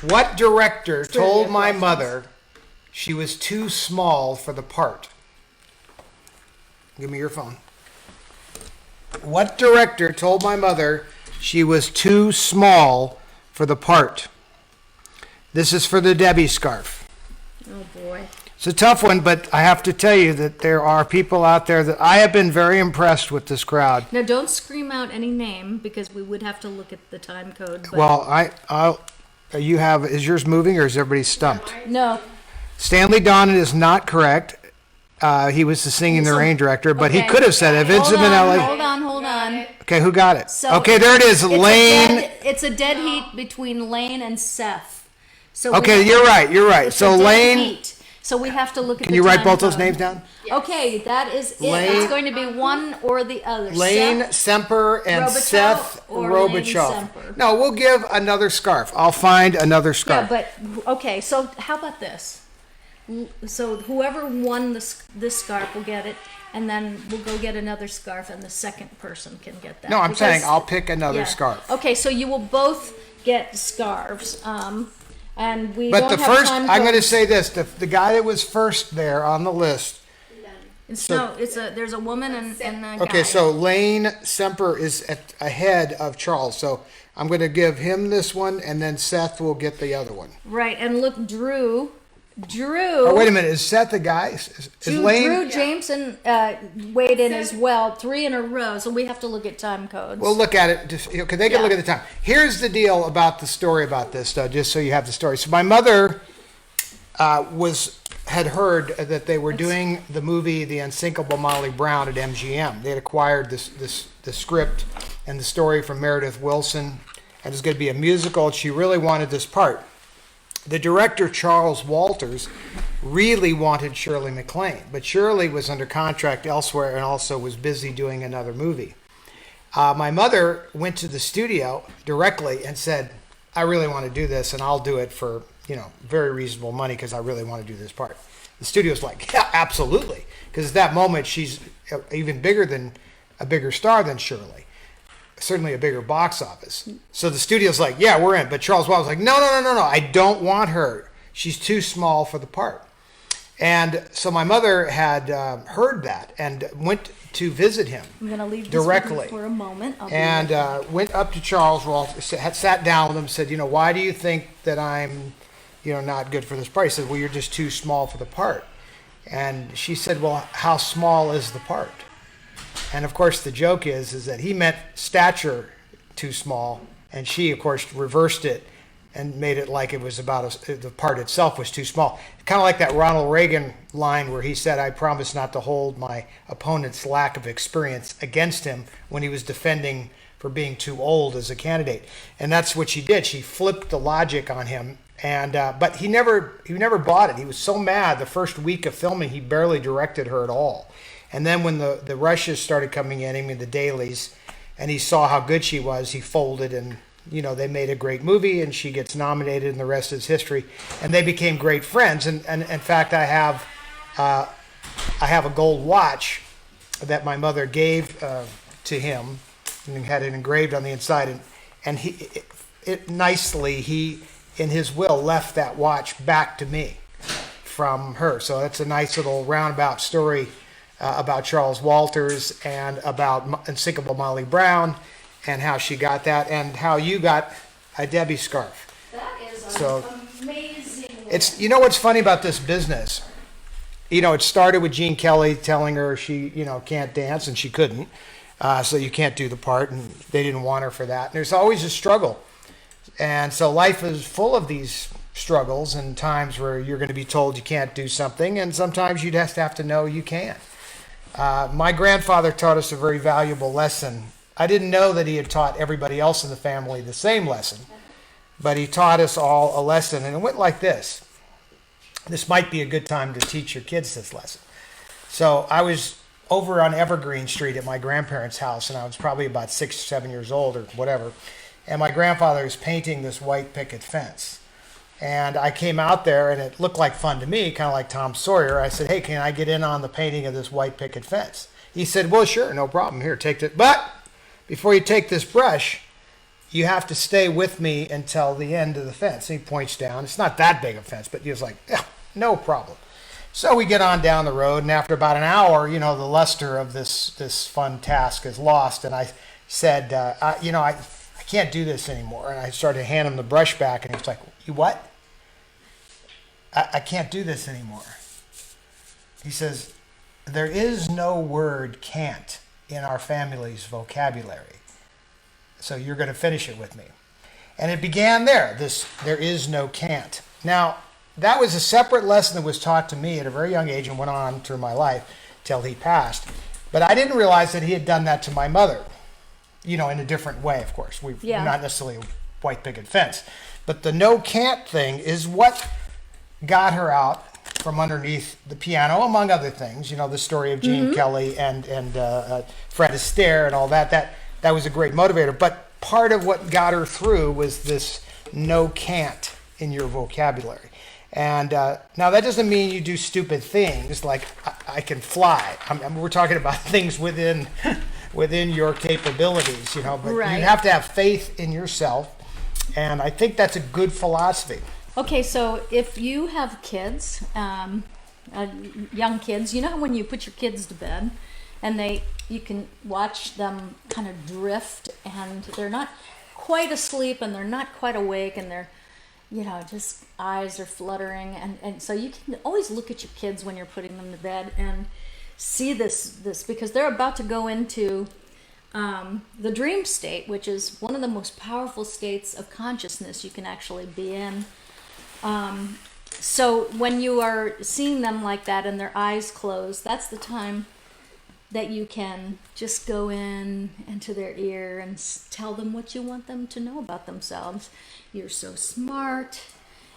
What director told my questions. mother she was too small for the part? Give me your phone. What director told my mother she was too small for the part? This is for the Debbie scarf. Oh boy! It's a tough one, but I have to tell you that there are people out there that I have been very impressed with this crowd. Now don't scream out any name because we would have to look at the time code. But Well, is yours moving or is everybody stumped? no. Stanley Donen is not correct. He was the Singing in the So- Rain director, but he okay. could have said it. Vincent Hold on, Minnelli. hold on. Okay, who got it? So Okay, there it is. Lane. It's a dead heat between Lane and Seth. So Okay, you're right. You're right. It's So a dead Lane. heat. So we have to look at. Can the you write time both those code. names down? Okay, that is it. Lane- It's going to be one or the other. Lane Seth, Semper and Robichaud Seth or Lane Robichaud. Semper? No, we'll give another scarf. I'll find another Yeah, scarf. but okay. So how about this? So whoever won this scarf will get it, and then we'll go get another scarf, and the second person can get that. No, I'm saying Because- I'll pick another yeah. scarf. Okay, so you will both get scarves. And we But don't the have first, time I'm going to codes. say this: the guy that was first there on the list. There's a woman and a guy. Okay, so Lane Semper is ahead of Charles. So I'm going to give him this one, and then Seth will get the other one. Right, and look, Drew. Oh, wait a minute. Is Seth the guy? Is Lane? Drew Jameson weighed in as well, 3 in a row. So we have to look at time codes. We'll look at it. Okay, they can Yeah. look at the time. Here's the deal about the story about this, though, just so you have the story. So my mother had heard that they were doing the movie The Unsinkable Molly Brown at MGM. They had acquired the script and the story from Meredith Wilson, and it's going to be a musical. And she really wanted this part. The director, Charles Walters, really wanted Shirley MacLaine, but Shirley was under contract elsewhere and also was busy doing another movie. My mother went to the studio directly and said, I really want to do this, and I'll do it for, very reasonable money because I really want to do this part. The studio's like, yeah, absolutely, because at that moment she's even a bigger star than Shirley. Certainly a bigger box office. So the studio's like, yeah, we're in. But Charles Watt was like, no, I don't want her. She's too small for the part. And so my mother had heard that and went to visit him I'm going to leave this directly. with you for a moment. I'll be And right went up to Charles Walters, sat down with him, said, why do you think that I'm, not good for this part? He said, well, you're just too small for the part. And she said, well, how small is the part? And of course, the joke is that he meant stature too small, and she, of course, reversed it and made it like it was about the part itself was too small. Kind of like that Ronald Reagan line where he said, I promise not to hold my opponent's lack of experience against him when he was defending for being too old as a candidate. And that's what she did. She flipped the logic on him. And but he never bought it. He was so mad the first week of filming, he barely directed her at all. And then when the rushes started coming in, the dailies, and he saw how good she was, he folded, and they made a great movie, and she gets nominated, and the rest is history. And they became great friends. And in fact, I have a gold watch that my mother gave to him, and had it engraved on the inside. And he nicely in his will left that watch back to me from her. So that's a nice little roundabout story. About Charles Walters and about Unsinkable Molly Brown and how she got that and how you got a Debbie scarf. That is So, amazing. It's what's funny about this business. It started with Gene Kelly telling her she can't dance, and she couldn't, so you can't do the part, and they didn't want her for that. And there's always a struggle, and so life is full of these struggles and times where you're going to be told you can't do something, and sometimes you just have to know you can. My grandfather taught us a very valuable lesson. I didn't know that he had taught everybody else in the family the same lesson, but he taught us all a lesson, and it went like this. This might be a good time to teach your kids this lesson. So I was over on Evergreen Street at my grandparents' house, and I was probably about 6 or 7 years old or whatever, and my grandfather was painting this white picket fence. And I came out there, and it looked like fun to me, kind of like Tom Sawyer. I said, hey, can I get in on the painting of this white picket fence? He said, well, sure, no problem. Here, take it. But before you take this brush, you have to stay with me until the end of the fence. And he points down. It's not that big a fence, but he was like, yeah, no problem. So we get on down the road, and after about an hour, the luster of this fun task is lost. And I said, I can't do this anymore. And I started to hand him the brush back, and he was like, you what? I can't do this anymore. He says, there is no word can't in our family's vocabulary. So you're going to finish it with me. And it began there, there is no can't. Now, that was a separate lesson that was taught to me at a very young age and went on through my life till he passed. But I didn't realize that he had done that to my mother, in a different way, of course. Not necessarily a white picket fence. But the no can't thing is what got her out from underneath the piano, among other things. The story of Gene Kelly and Fred Astaire and all that. That was a great motivator. But part of what got her through was this no can't in your vocabulary. And now that doesn't mean you do stupid things like I can fly. We're talking about things within your capabilities, but Right. you have to have faith in yourself. And I think that's a good philosophy. Okay, so if you have kids, young kids, when you put your kids to bed and you can watch them kind of drift and they're not quite asleep and they're not quite awake and they're, just eyes are fluttering. And so you can always look at your kids when you're putting them to bed and see this because they're about to go into the dream state, which is one of the most powerful states of consciousness you can actually be in. So when you are seeing them like that and their eyes closed, that's the time that you can just go into their ear and tell them what you want them to know about themselves. You're so smart.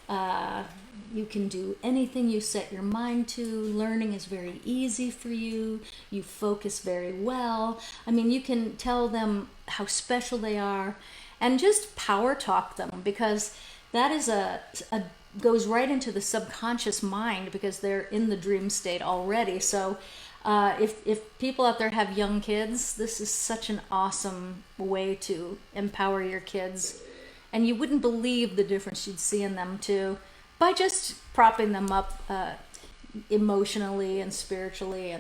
You can do anything you set your mind to. Learning is very easy for you. You focus very well. You can tell them how special they are and just power talk them, because that is goes right into the subconscious mind because they're in the dream state already. So if people out there have young kids, this is such an awesome way to empower your kids. And you wouldn't believe the difference you'd see in them too by just propping them up emotionally and spiritually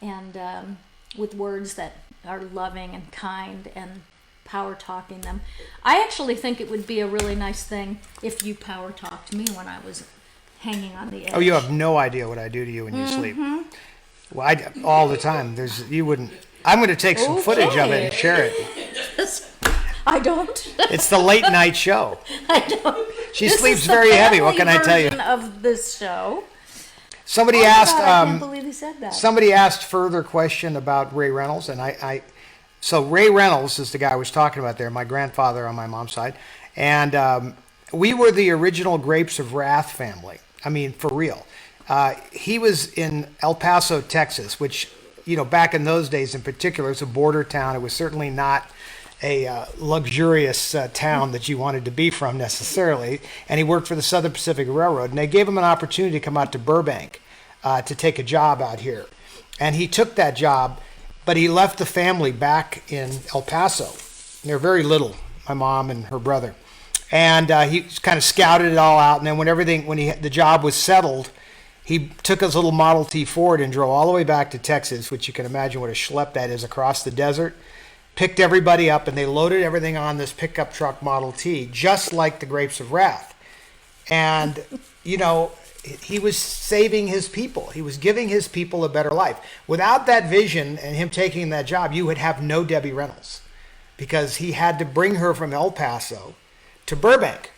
and with words that are loving and kind and power talking them. I actually think it would be a really nice thing if you power talked me when I was hanging on the edge. Oh, you have no idea what I do to you when you sleep. Well, all the time. You wouldn't. I'm going to take some footage of it and share it. I don't. It's the late night show. I don't. She This sleeps is the very heavy. What family can I tell you? version of this show. Somebody Oh my asked. God, I can't believe he said that. Somebody asked further question about Ray Reynolds, and so Ray Reynolds is the guy I was talking about there. My grandfather on my mom's side, and we were the original Grapes of Wrath family. For real. He was in El Paso, Texas, which back in those days in particular, it's a border town. It was certainly not a luxurious town that you wanted to be from necessarily. And he worked for the Southern Pacific Railroad, and they gave him an opportunity to come out to Burbank to take a job out here. And he took that job, but he left the family back in El Paso. They're very little, my mom and her brother. And he kind of scouted it all out. And then when the job was settled, he took his little Model T Ford and drove all the way back to Texas, which you can imagine what a schlep that is across the desert. Picked everybody up, and they loaded everything on this pickup truck Model T, just like the Grapes of Wrath. And, he was saving his people. He was giving his people a better life. Without that vision and him taking that job, you would have no Debbie Reynolds, because he had to bring her from El Paso to Burbank.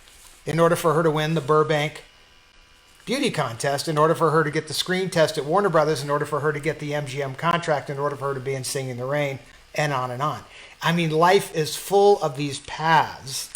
in order for her to win the Burbank beauty contest, in order for her to get the screen test at Warner Brothers, in order for her to get the MGM contract, in order for her to be in Singing in the Rain, and on and on. I mean, life is full of these paths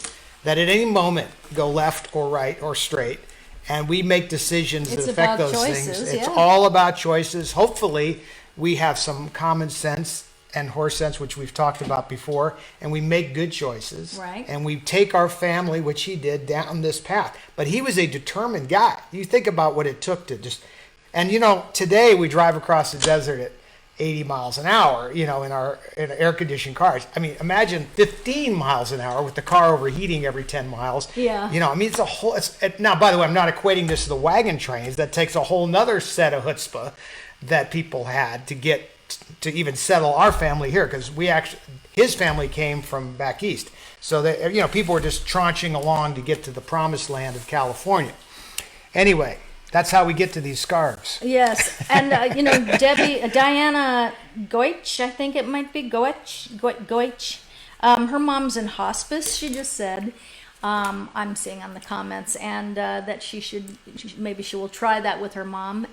that at any moment go left or right or straight, and we make decisions It's that affect about those choices, things. It's yeah. all about choices. Hopefully, we have some common sense and horse sense, which we've talked about before, and we make good choices. Right. And we take our family, which he did, down this path. But he was a determined guy. You think about what it took to just, and you know, today we drive across the desert at 80 miles an hour, you know, in air-conditioned cars. I mean, imagine 15 miles an hour with the car overheating every 10 miles. Yeah. You know, I mean, now, by the way, I'm not equating this to the wagon trains. That takes a whole nother set of chutzpah that people had to get to even settle our family here, because his family came from back east. So that, you know, people were just tranching along to get to the promised land of California. Anyway, that's how we get to these scarves. Yes, and you know, Diana Goich, I think it might be Goich. Her mom's in hospice. She just said, I'm seeing on the comments, and that maybe she will try that with her mom.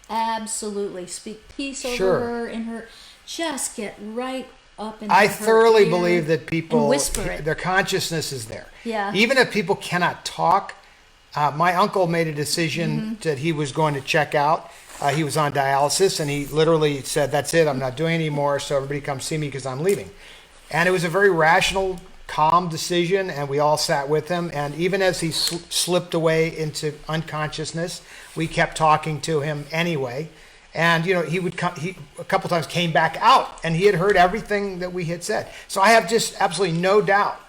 Absolutely, speak peace over Sure. her and her. Just get right up into I her thoroughly ear believe that and people, whisper it. their consciousness is there. Yeah. Even if people cannot talk, my uncle made a decision that he was going to check out. He was on dialysis, and he literally said, "That's it. I'm not doing anymore. So everybody come see me because I'm leaving." And it was a very rational, calm decision, and we all sat with him. And even as he slipped away into unconsciousness, we kept talking to him anyway. And you know, he would come. He a couple times came back out, and he had heard everything that we had said. So I have just absolutely no doubt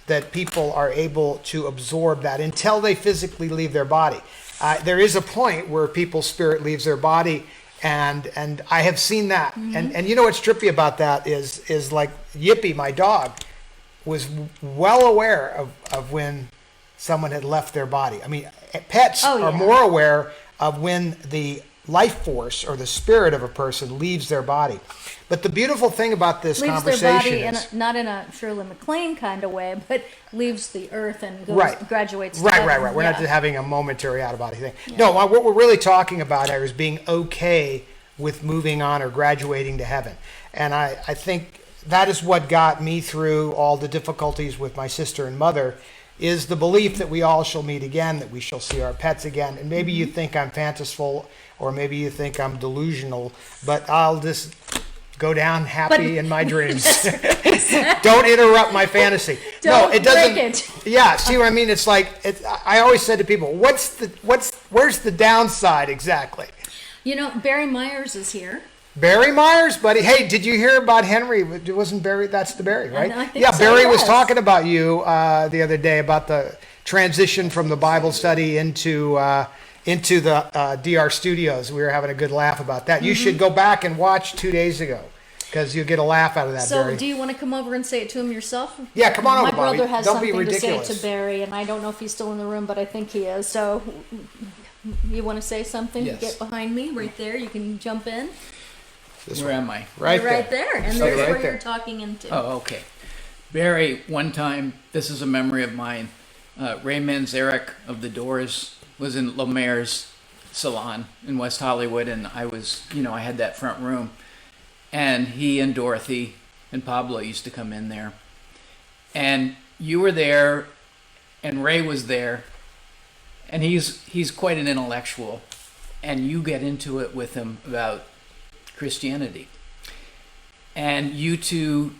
that people are able to absorb that until they physically leave their body. There is a point where people's spirit leaves their body, and I have seen that. And you know what's trippy about that is like Yippee, my dog, was well aware of when someone had left their body. I mean, pets Oh, are yeah. more aware of when the life force or the spirit of a person leaves their body. But the beautiful thing about this Leaves their conversation body is... not in a Shirley MacLaine kind of way, but leaves the earth and goes, Right. graduates. to Right. heaven. We're not just having a momentary out-of-body thing. No, what we're really talking about here is being okay with moving on or graduating to heaven. And I think that is what got me through all the difficulties with my sister and mother, is the belief that we all shall meet again, that we shall see our pets again. And maybe you think I'm fantasiful, or maybe you think I'm delusional, but I'll just go down happy in my dreams. Don't interrupt my fantasy. Don't no, it doesn't. break it. Yeah, see what I mean? It's like, I always said to people, where's the downside exactly? You know, Barry Myers is here. Barry Myers, buddy. Hey, did you hear about Henry? It wasn't Barry, that's the Barry, right? I think Yeah, so, Barry was yes. talking about you the other day about the transition from the Bible study into the DR studios. We were having a good laugh about that. You should go back and watch 2 days ago, because you'll get a laugh out of that, So, Barry. do you want to come over and say it to him yourself? Yeah, come on over, My Bobby. brother has Don't be something to say ridiculous. to Barry, and I don't know if he's still in the room, but I think he is. So, you want to say something? Yes. Get behind me, right there. You can jump in. Where am I? Right You're right there, and So there's right where there. you're talking into. Oh, okay. Barry, one time, this is a memory of mine. Ray Manzarek of The Doors was in Lemaire's salon in West Hollywood, and I had that front room. And he and Dorothy and Pablo used to come in there. And you were there, and Ray was there, and he's quite an intellectual. And you get into it with him about Christianity. And you two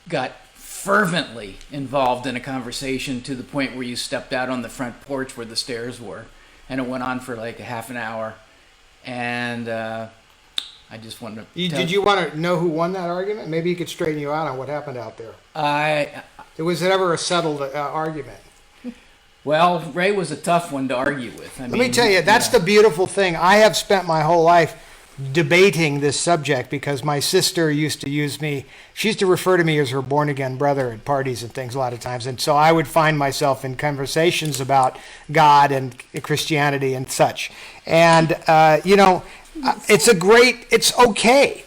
got fervently involved in a conversation to the point where you stepped out on the front porch where the stairs were. And it went on for like a half an hour. And I just wanted to Did you want to know who won that argument? Maybe he could straighten you out on what happened out there. Was it ever a settled argument? Well, Ray was a tough one to argue with. Let me tell you, that's the beautiful thing. I have spent my whole life debating this subject, because my sister used to she used to refer to me as her born-again brother at parties and things a lot of times. And so I would find myself in conversations about God and Christianity and such. And, it's okay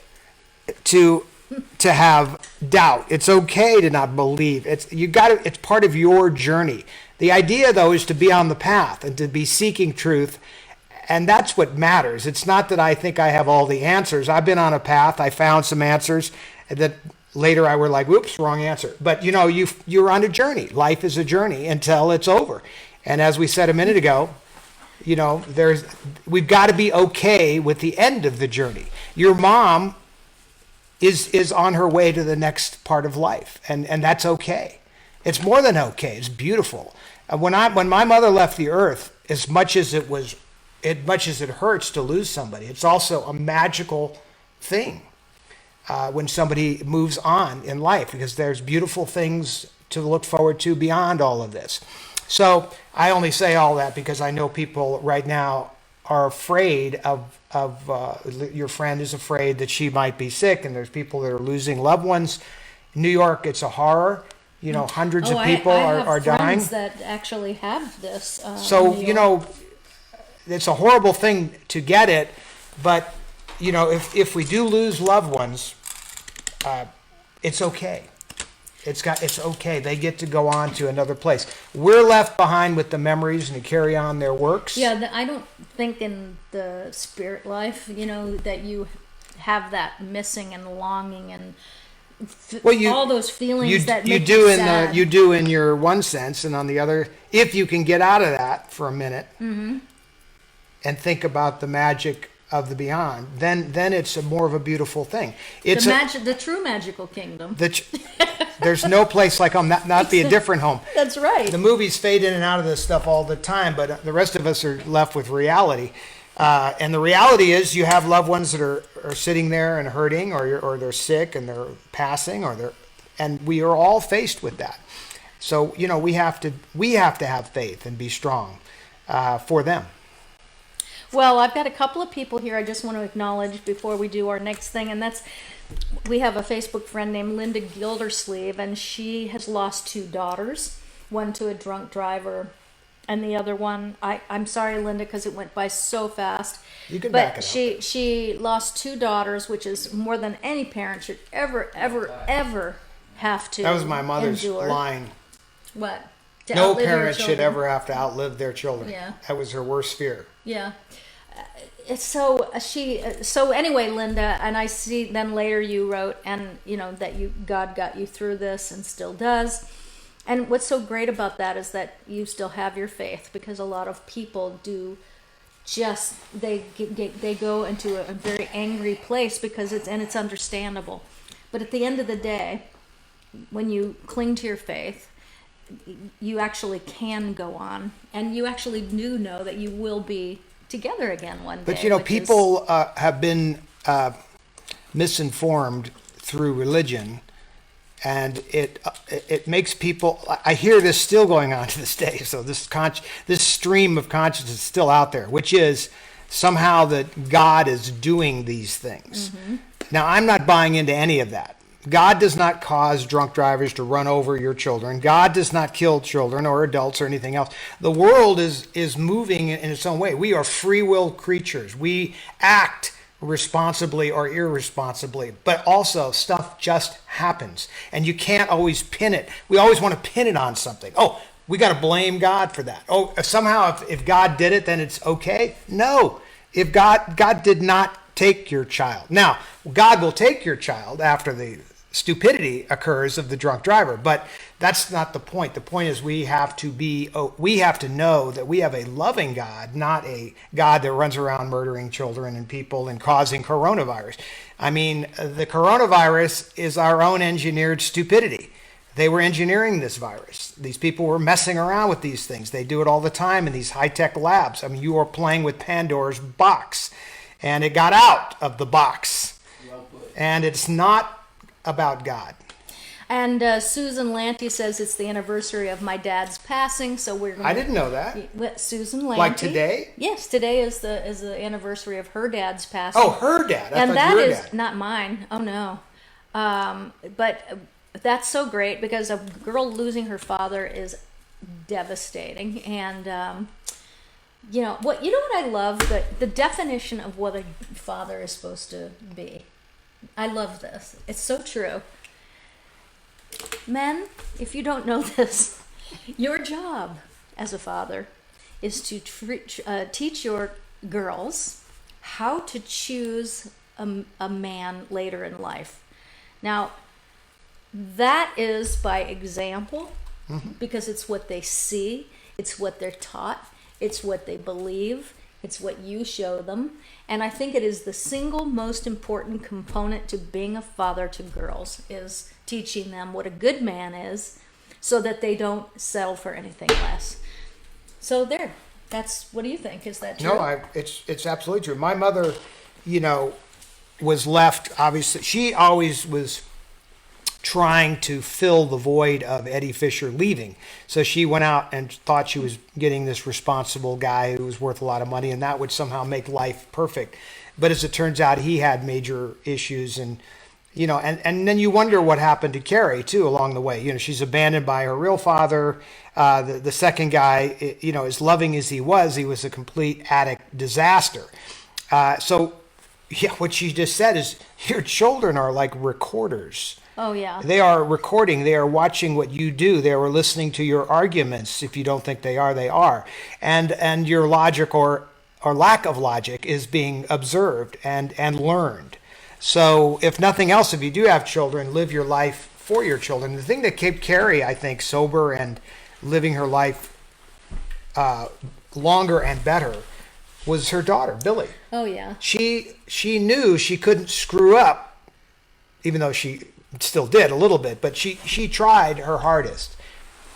to have doubt. It's okay to not believe. It's part of your journey. The idea, though, is to be on the path and to be seeking truth. And that's what matters. It's not that I think I have all the answers. I've been on a path. I found some answers that later I were like, whoops, wrong answer. But you know, you're on a journey. Life is a journey until it's over. And as we said a minute ago, you know, we've got to be okay with the end of the journey. Your mom is on her way to the next part of life, and that's okay. It's more than okay. It's beautiful. When my mother left the earth, as much as it hurts to lose somebody, it's also a magical thing when somebody moves on in life, because there's beautiful things to look forward to beyond all of this. So I only say all that because I know people right now are afraid of your friend is afraid that she might be sick, and there's people that are losing loved ones. In New York, it's a horror. You know, hundreds of people are dying. I have friends that actually have this. So, you know, it's a horrible thing to get it, but, you know, if we do lose loved ones, it's okay. It's okay. They get to go on to another place. We're left behind with the memories and to carry on their works. Yeah, I don't think in the spirit life, you know, that you have that missing and longing and all those feelings that make you sad. You do in your one sense, and on the other, if you can get out of that for a minute and think about the magic of the beyond, then it's more of a beautiful thing. It's the true magical kingdom. There's no place like home, not be a different home. That's right. The movies fade in and out of this stuff all the time, but the rest of us are left with reality. And the reality is you have loved ones that are sitting there and hurting, or they're sick and they're passing, and we are all faced with that. So, you know, we have to have faith and be strong for them. Well, I've got a couple of people here I just want to acknowledge before we do our next thing, and we have a Facebook friend named Linda Gildersleeve, and she has lost 2 daughters, one to a drunk driver, and the other one, I'm sorry, Linda, because it went by so fast. You can back it up. She lost 2 daughters, which is more than any parent should ever have to. That was my mother's endure. line. What? To No outlive your parent should children. ever have to outlive their children. Yeah. That was her worst fear. Yeah. So anyway, Linda, and I see then later you wrote, and you know that God got you through this and still does. And what's so great about that is that you still have your faith, because a lot of people do just they go into a very angry place because it's understandable. But at the end of the day, when you cling to your faith, you actually can go on, and you actually do know that you will be together again one day. But you know, people have been misinformed through religion, and it makes people. I hear this still going on to this day. So this stream of consciousness is still out there, which is somehow that God is doing these things. Mm-hmm. Now, I'm not buying into any of that. God does not cause drunk drivers to run over your children. God does not kill children or adults or anything else. The world is moving in its own way. We are free will creatures. We act responsibly or irresponsibly, but also stuff just happens, and you can't always pin it. We always want to pin it on something. Oh, we got to blame God for that. Oh, somehow if God did it, then it's okay. No, if God did not take your child. Now, God will take your child after the stupidity occurs of the drunk driver, but that's not the point. The point is we have to know that we have a loving God, not a God that runs around murdering children and people and causing coronavirus. I mean, the coronavirus is our own engineered stupidity. They were engineering this virus. These people were messing around with these things. They do it all the time in these high-tech labs. I mean, you are playing with Pandora's box, and it got out of the box. Well put. And it's not about God. And Susan Lanty says it's the anniversary of my dad's passing, so we're going to... I didn't know that. Susan Lanty. Like today? Yes, today is the anniversary of her dad's passing. Oh, her dad. And that is not mine. Oh, no. But that's so great, because a girl losing her father is devastating. And, you know what I love? The definition of what a father is supposed to be. I love this. It's so true. Men, if you don't know this, your job as a father is to teach your girls how to choose a man later in life. Now, that is by example, because it's what they see, it's what they're taught, it's what they believe, it's what you show them. And I think it is the single most important component to being a father to girls, is teaching them what a good man is so that they don't settle for anything less. So there, what do you think? Is that true? No, it's absolutely true. My mother, was left, obviously, she always was trying to fill the void of Eddie Fisher leaving. So she went out and thought she was getting this responsible guy who was worth a lot of money, and that would somehow make life perfect. But as it turns out, he had major issues, and then you wonder what happened to Carrie too along the way. She's abandoned by her real father. The second guy, as loving as he was a complete addict disaster. What she just said is, your children are like recorders. Oh, yeah. They are recording. They are watching what you do. They are listening to your arguments. If you don't think they are, they are. And your logic or lack of logic is being observed and learned. So if nothing else, if you do have children, live your life for your children. The thing that kept Carrie, I think, sober and living her life longer and better was her daughter, Billy. Oh, yeah. She knew she couldn't screw up, even though she still did a little bit, but she tried her hardest.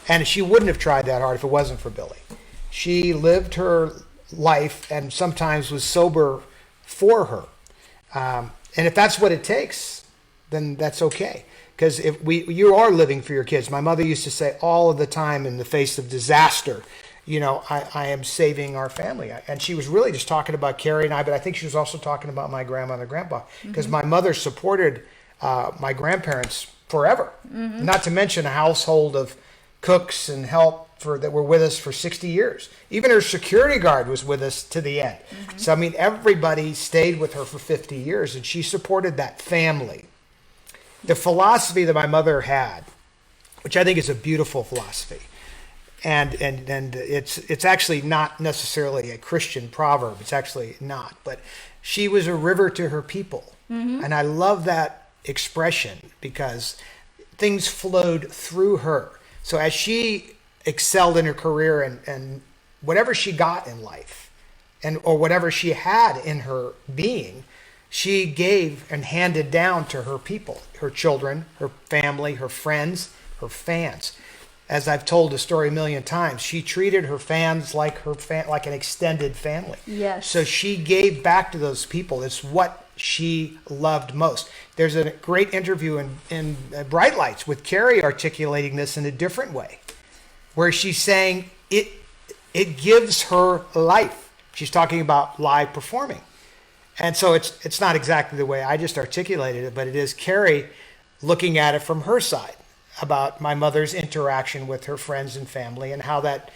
And she wouldn't have tried that hard if it wasn't for Billy. She lived her life and sometimes was sober for her. And if that's what it takes, then that's okay. Because you are living for your kids. My mother used to say all of the time, in the face of disaster, I am saving our family. And she was really just talking about Carrie and I, but I think she was also talking about my grandmother and grandpa. Because my mother supported my grandparents forever. Not to mention a household of cooks and help that were with us for 60 years. Even her security guard was with us to the end. So, everybody stayed with her for 50 years, and she supported that family. The philosophy that my mother had, which I think is a beautiful philosophy, and it's actually not necessarily a Christian proverb. It's actually not. But she was a river to her people. And I love that expression because things flowed through her. So as she excelled in her career and whatever she got in life or whatever she had in her being, she gave and handed down to her people, her children, her family, her friends, her fans. As I've told the story a million times, she treated her fans like like an extended family. Yes. So she gave back to those people. It's what she loved most. There's a great interview in Bright Lights with Carrie articulating this in a different way, where she's saying it gives her life. She's talking about live performing. And so it's not exactly the way I just articulated it, but it is Carrie looking at it from her side about my mother's interaction with her friends and family and how that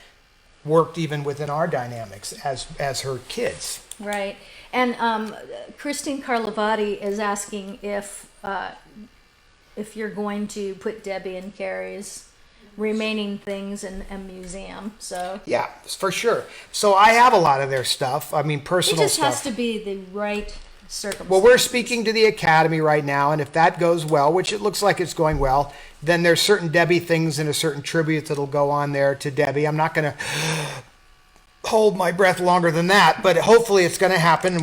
worked even within our dynamics as her kids. Right. And Christine Carlavati is asking if you're going to put Debbie and Carrie's remaining things in a museum. So yeah, for sure. So I have a lot of their stuff. I mean, personal it just stuff. has to be the right circumstances. Well, we're speaking to the Academy right now, and if that goes well, which it looks like it's going well, then there's certain Debbie things and a certain tribute that'll go on there to Debbie. I'm not going to hold my breath longer than that, but hopefully it's going to happen.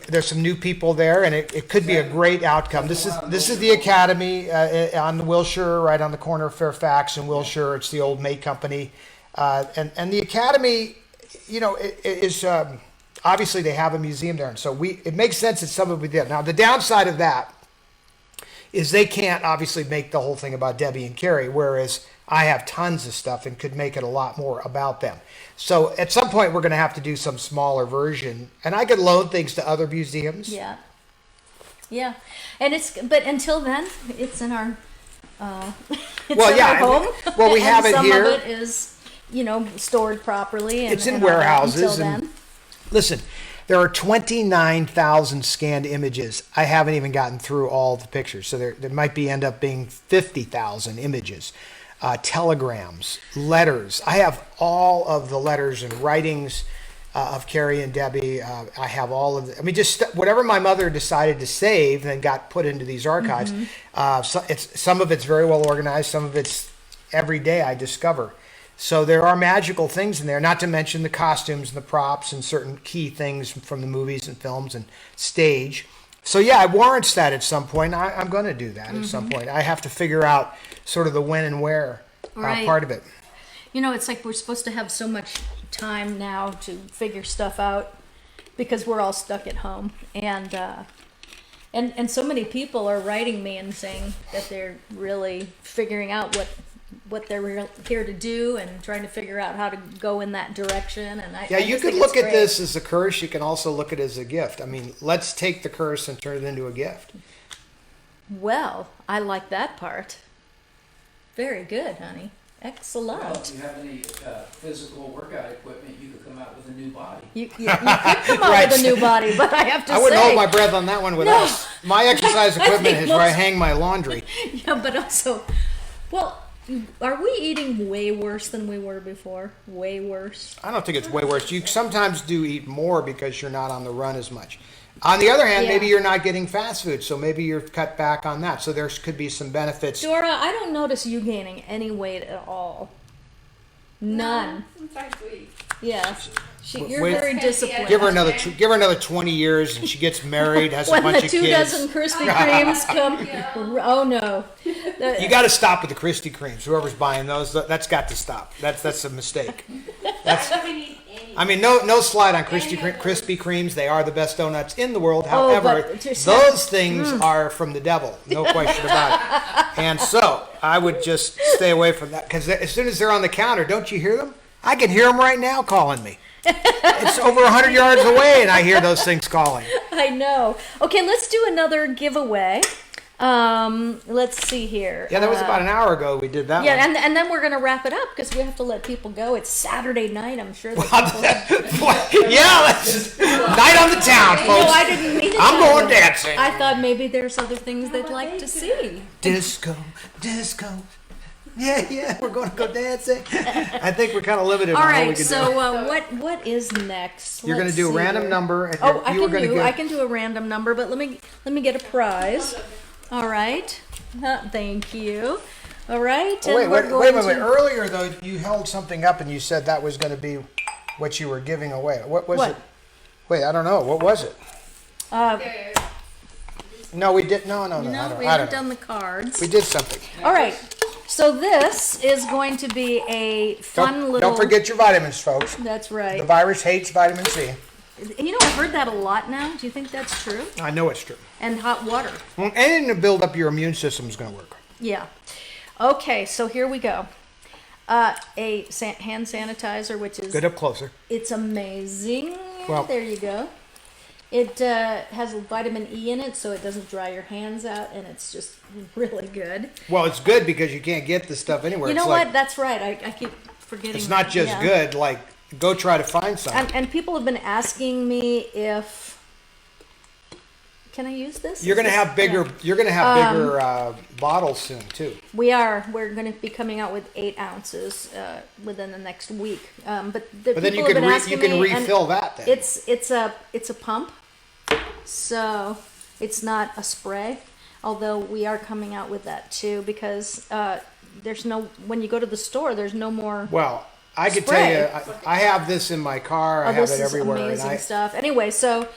There's some new people there, and it could be a great outcome. This is the Academy on Wilshire, right on the corner of Fairfax and Wilshire. It's the old May Company, and the Academy, it is obviously they have a museum there, and so it makes sense that some of we did. Now the downside of that is they can't obviously make the whole thing about Debbie and Carrie, whereas I have tons of stuff and could make it a lot more about them. So at some point we're going to have to do some smaller version, and I could loan things to other museums. Yeah, and but until then, it's in our in our home. Well, we have it here. Some of it is stored properly. It's in all that warehouses. until And then. listen, there are 29,000 scanned images. I haven't even gotten through all the pictures, so there might end up being 50,000 images. telegrams, letters. I have all of the letters and writings of Carrie and Debbie. I have all of the, I mean, just whatever my mother decided to save and got put into these archives. So some of it's very well organized. Some of it's every day I discover. So there are magical things in there, not to mention the costumes and the props and certain key things from the movies and films and stage. So yeah, it warrants that at some point. I'm going to do that at some point. I have to figure out sort of the when and where Right. part of it. You know, it's like we're supposed to have so much time now to figure stuff out because we're all stuck at home, and so many people are writing me and saying that they're really figuring out what they're here to do and trying to figure out how to go in that direction. And Yeah, I you just could think look it's at great. this as a curse. You can also look at it as a gift. I mean, let's take the curse and turn it into a gift. Well, I like that part. Very good, honey. Excellent. Well, if you have any physical workout equipment, you could come out with a new body. You could come out Right. with a new body, but I have to I wouldn't say, hold my breath on that one with No. us. My exercise equipment think is where I most- hang my laundry. yeah, but also, well, are we eating way worse than we were before? Way worse. I don't think it's way worse. You sometimes do eat more because you're not on the run as much. On the other hand, Yeah. maybe you're not getting fast food, so maybe you're cut back on that. So there could be some benefits. Dora, I don't notice you gaining any weight at all. None. Sometimes we. Yeah. You're Wait- very disciplined. Give her another 20 years, and she gets married, has a when bunch the of 2 kids. dozen Krispy Kremes come, oh no. You got to stop with the Krispy Kremes. Whoever's buying those, that's got to stop. That's a mistake. I don't need any. I mean, no slide on Krispy Kremes. They are the best donuts in the world. However, but to- those things are from the devil. No question about it. And so I would just stay away from that because as soon as they're on the counter, don't you hear them? I can hear them right now calling me. It's over 100 yards away, and I hear those things calling. I know. Okay, let's do another giveaway. Let's see here. Yeah, that was about an hour ago we did that Yeah, one. and then we're gonna wrap it up because we have to let people go. It's Saturday night. I'm sure. That Yeah, let's night on the town, no, folks. I didn't mean it. I'm that going way. dancing. I thought maybe there's other things they'd like to see. Disco. Yeah, we're going to go dancing. I think we're kind of limited All on what we right. can So do. what is next? You're going to Let's do a see random here. number. And Oh, you were going to I get. can do a random number, but let me get a prize. All right. Thank you. All right. Oh, wait, and we're wait, going wait. to- Earlier, though, you held something up and you said that was going to be what you were giving away. What was What? it? Wait, I don't know. What was it? There. No, we did. No, I No, don't, we I haven't don't know. done the cards. We did something. All right. So this is going to be a fun Don't, little. don't forget your vitamins, folks. That's The right. virus hates vitamin C. You know, I've heard that a lot now. Do you think that's true? I know it's true. And hot water. Well, anything to build up your immune system is going to work. Yeah. Okay, so here we go. Hand sanitizer, which is Get up closer. it's amazing. Well- There you go. It has vitamin E in it, so it doesn't dry your hands out, and it's just really good. Well, it's good because you can't get this stuff anywhere. You It's know like, what? That's right. I keep forgetting. It's not just Yeah. good. Like, go try to find some. And people have been asking me if. Can I use this? You're Is gonna this- have bigger. yeah. You're gonna have bigger bottles soon too. We are. We're going to be coming out with 8 ounces within the next week. But But then you people have can been asking you can me, and refill that then. It's a pump, so it's not a spray. Although we are coming out with that too because there's no when you go to the store there's no more. Well, I could Spray. tell you, I have this in my car. I have this it is everywhere. And amazing I, stuff. Anyway, so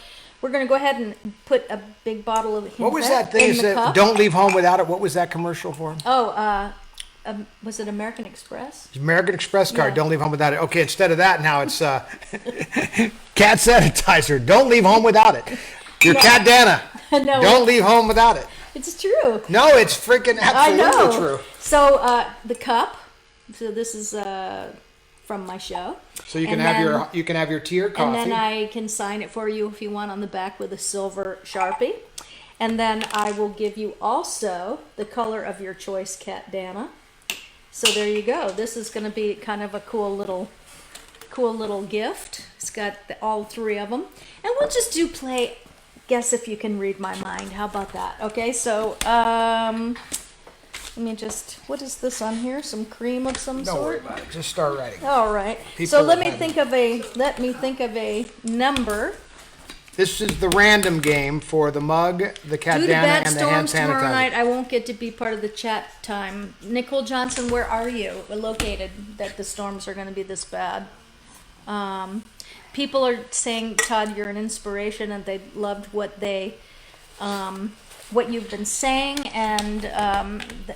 we're going to go ahead and put a big bottle of what was Hinvet that thing in that the said, cup. "Don't leave home without it"? What was that commercial for? Oh, was it American Express? American Express card. Yeah. Don't leave home without it. Okay, instead of that, now it's cat sanitizer. Don't leave home without it. Your cat Dana. No, Don't leave home without it. it's true. No, it's freaking I know. absolutely true. So the cup. So this is from my show. So you can And have then- you can have your tea or And coffee. then I can sign it for you if you want on the back with a silver Sharpie. And then I will give you also the color of your choice, Cat Dana. So there you go. This is going to be kind of a cool little gift. It's got all 3 of them. And we'll just play guess if you can read my mind. How about that? Okay, so Let me just, what is this on here? Some cream of some Don't worry sort? about it. Just start writing. All right. People So let will me have think of a number. This is the random game for the mug, the Due to Catdana, bad and the hand storms tomorrow night, sanitizer. I won't get to be part of the chat time. Nicole Johnson, where are you located that the storms are going to be this bad? People are saying, Todd, you're an inspiration, and they loved what you've been saying, and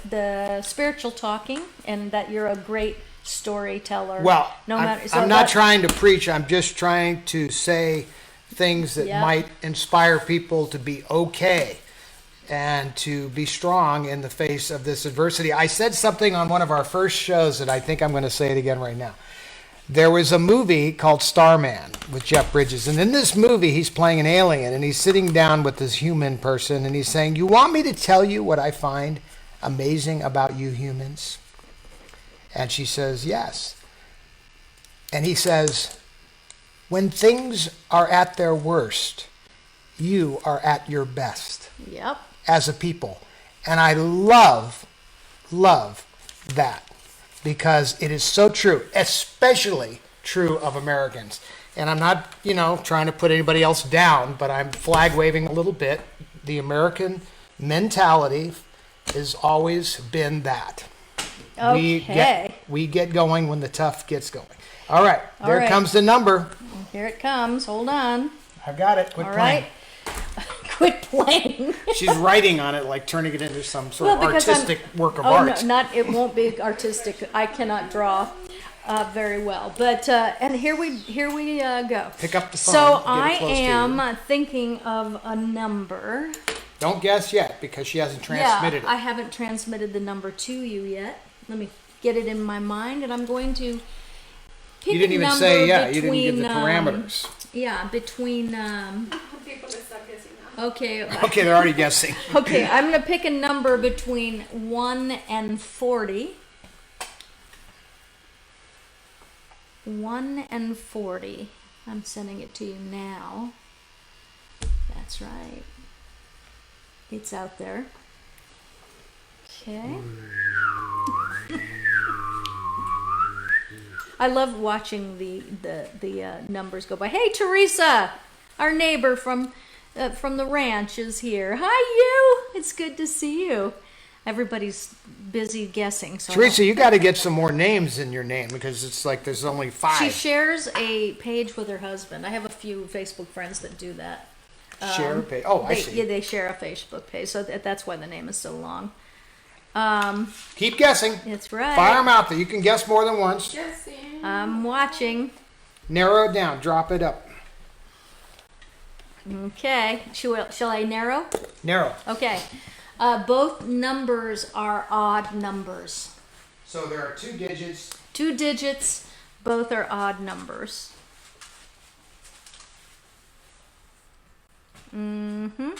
the spiritual talking, and that you're a great storyteller. Well, no matter, I'm not trying to preach. I'm just trying to say things that Yeah. might inspire people to be okay and to be strong in the face of this adversity. I said something on one of our first shows that I think I'm going to say it again right now. There was a movie called Starman with Jeff Bridges. And in this movie, he's playing an alien, and he's sitting down with this human person, and he's saying, "You want me to tell you what I find amazing about you humans?" And she says, "Yes." And he says, "When things are at their worst, you are at your best Yep. as a people." And I love that, because it is so true, especially true of Americans. And I'm not, trying to put anybody else down, but I'm flag waving a little bit. The American mentality has always been that. Okay. We get going when the tough gets going. All right, All there right. comes the number. Here it comes. Hold on. I've got it. Quit All playing. right. Quit playing. She's writing on it, like turning it into some sort Well, of because I'm- artistic work of Oh, art. no, not, it won't be artistic. I cannot draw very well. But, and here we go. Pick up the phone. So get it I close to you. am thinking of a number. Don't guess yet, because she hasn't transmitted I it. haven't transmitted the number to you yet. Let me get it in my mind, and I'm going to pick You didn't a even number say, you didn't give the between, parameters. Yeah, between, People will start guessing now. okay. Okay, they're already guessing. Okay, I'm going to pick a number between 1 and 40. 1 and 40. I'm sending it to you now. That's right. It's out there. Okay. I love watching the numbers go by. Hey, Teresa, our neighbor from the ranch is here. Hi, you. It's good to see you. Everybody's busy guessing. So Teresa, you got to get some more names in your name, because it's like there's only 5. she shares a page with her husband. I have a few Facebook friends that do that. Share a page. Oh, I see. Yeah, they share a Facebook page, so that's why the name is so long. Keep guessing. It's right. Fire them out there. You can guess more than once. Guessing. I'm watching. Narrow it down. Drop it up. Okay. Shall I narrow? Narrow. Okay. Both numbers are odd numbers. So there are 2 digits. 2 digits. Both are odd numbers. Mm-hmm.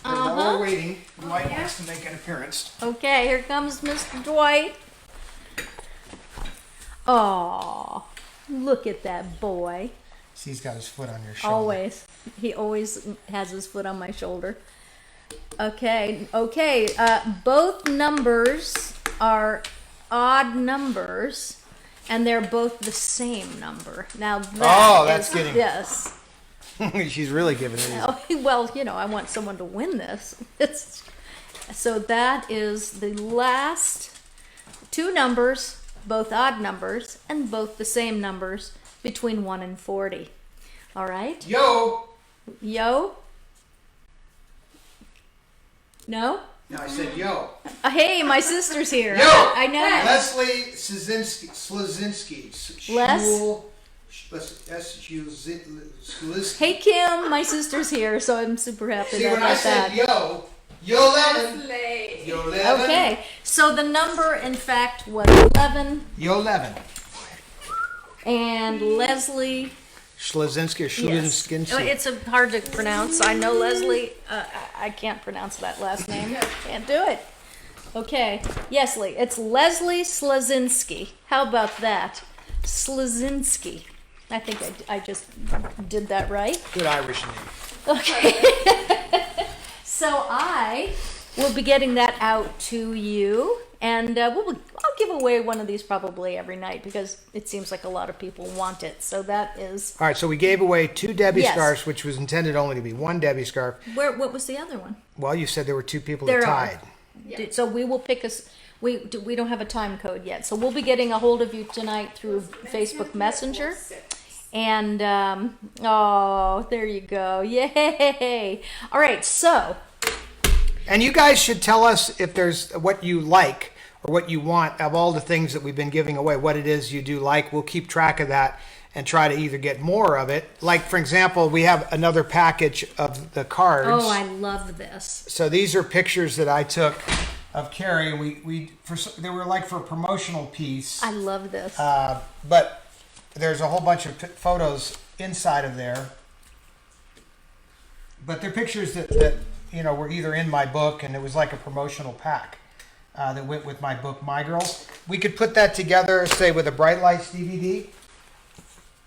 While we're waiting, Dwight wants to make an appearance. Okay, here comes Mr. Dwight. Oh, look at that boy. See, he's got his foot on your shoulder. Always. He always has his foot on my shoulder. Okay. Both numbers are odd numbers, and they're both the same number. Now That's getting- yes. She's really giving it. Well, I want someone to win this. So that is the last 2 numbers, both odd numbers, and both the same numbers between 1 and 40. All right? Yo! Yo? No? No, I said yo. Hey, my sister's here. Yo! I know. Leslie Slazinski. Hey, Kim, my sister's here, so I'm super happy See, when I about said that. yo 11. Slay. Yo 11. Okay, so the number, in fact, was 11, Yo 11. and Leslie. Schlazinski or Yes. Schlazinski. It's hard to pronounce. I know Leslie. I can't pronounce that last name. Can't do it. Okay. Yes, Lee. It's Leslie Slazinski. How about that? Slazinski. I think I just did that right. Good Irish name. Okay. So I we'll be getting that out to you. And I'll give away one of these probably every night because it seems like a lot of people want it. So that is. All right, so we gave away 2 Debbie Yes. scarves, which was intended only to be 1 Debbie scarf. What was the other one? Well, you said there were 2 people There that are. tied. So we will pick us. We don't have a time code yet. So we'll be getting a hold of you tonight through Facebook Messenger. And oh, there you go! Yay! All right, so. And you guys should tell us if there's what you like or what you want of all the things that we've been giving away, what it is you do like. We'll keep track of that and try to either get more of it. Like, for example, we have another package of the cards. Oh, I love this. So these are pictures that I took of Carrie. They were like for a promotional piece. I love this. But there's a whole bunch of photos inside of there. But they're pictures that were either in my book, and it was like a promotional pack that went with my book, My Girls. We could put that together, say, with a Bright Lights DVD.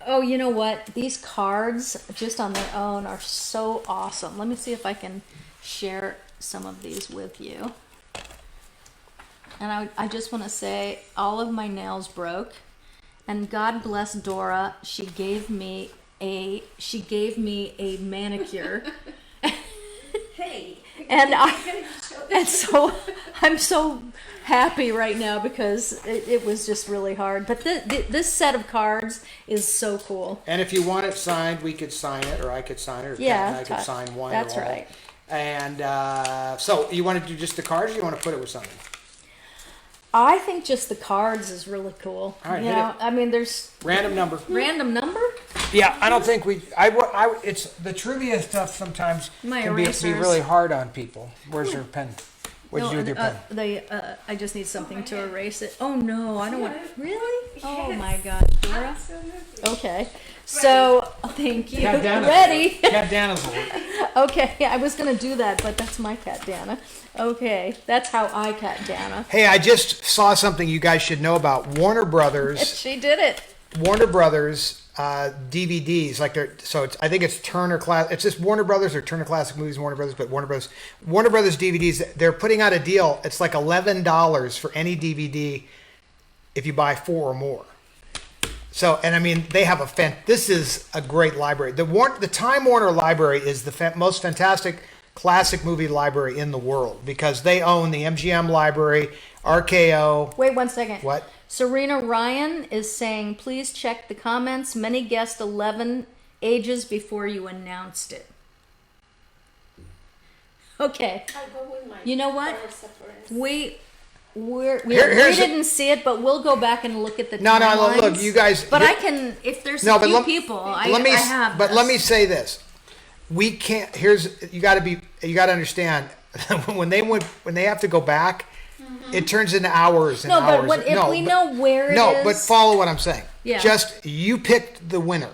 Oh, you know what? These cards, just on their own, are so awesome. Let me see if I can share some of these with you. And I just want to say, all of my nails broke, and God bless Dora. She gave me a manicure. Hey. And so I'm so happy right now because it was just really hard. But this set of cards is so cool. And if you want it signed, we could sign it, or I could sign it, or Pat and I could sign one. That's or all. right. And so you want to do just the cards, or you want to put it with something? I think just the cards is really cool. All right, you hit know, it. I mean, there's Random number. random number. Yeah, I don't think it's the trivia stuff sometimes My can be erasers. really hard on people. Where's your pen? What'd you do with your pen? I just need something to erase it. Oh no, I don't want. Really? Oh my gosh, Dora. Absolutely. Okay, so thank you. Cat Dana's Ready? Cat Dana's work. Okay, I was gonna do that, but that's my cat Dana. Okay, that's how I cat Dana. Hey, I just saw something you guys should know about Warner Brothers. She did it. Warner Brothers DVDs, I think it's Turner Class. It's just Warner Brothers or Turner Classic Movies, Warner Brothers, but Warner Brothers DVDs. They're putting out a deal. It's like $11 for any DVD if you buy 4 or more. So, and I mean, they have this is a great library. The Time Warner Library is the most fantastic classic movie library in the world because they own the MGM library, RKO. Wait 1 second. What? Serena Ryan is saying, please check the comments. Many guessed 11 ages before you announced it. Okay. I'll go with my You know what? color separate. We Here's didn't see it, but we'll go back and look at the No, timelines. look, you guys. But I can, if there's No, a but few let- people, I let me, have But this. let me say this: we can't. You got to understand when they have to go back, it turns into hours and No, hours. but if we know where it is. but follow what I'm saying. Yeah. Just you picked the winner.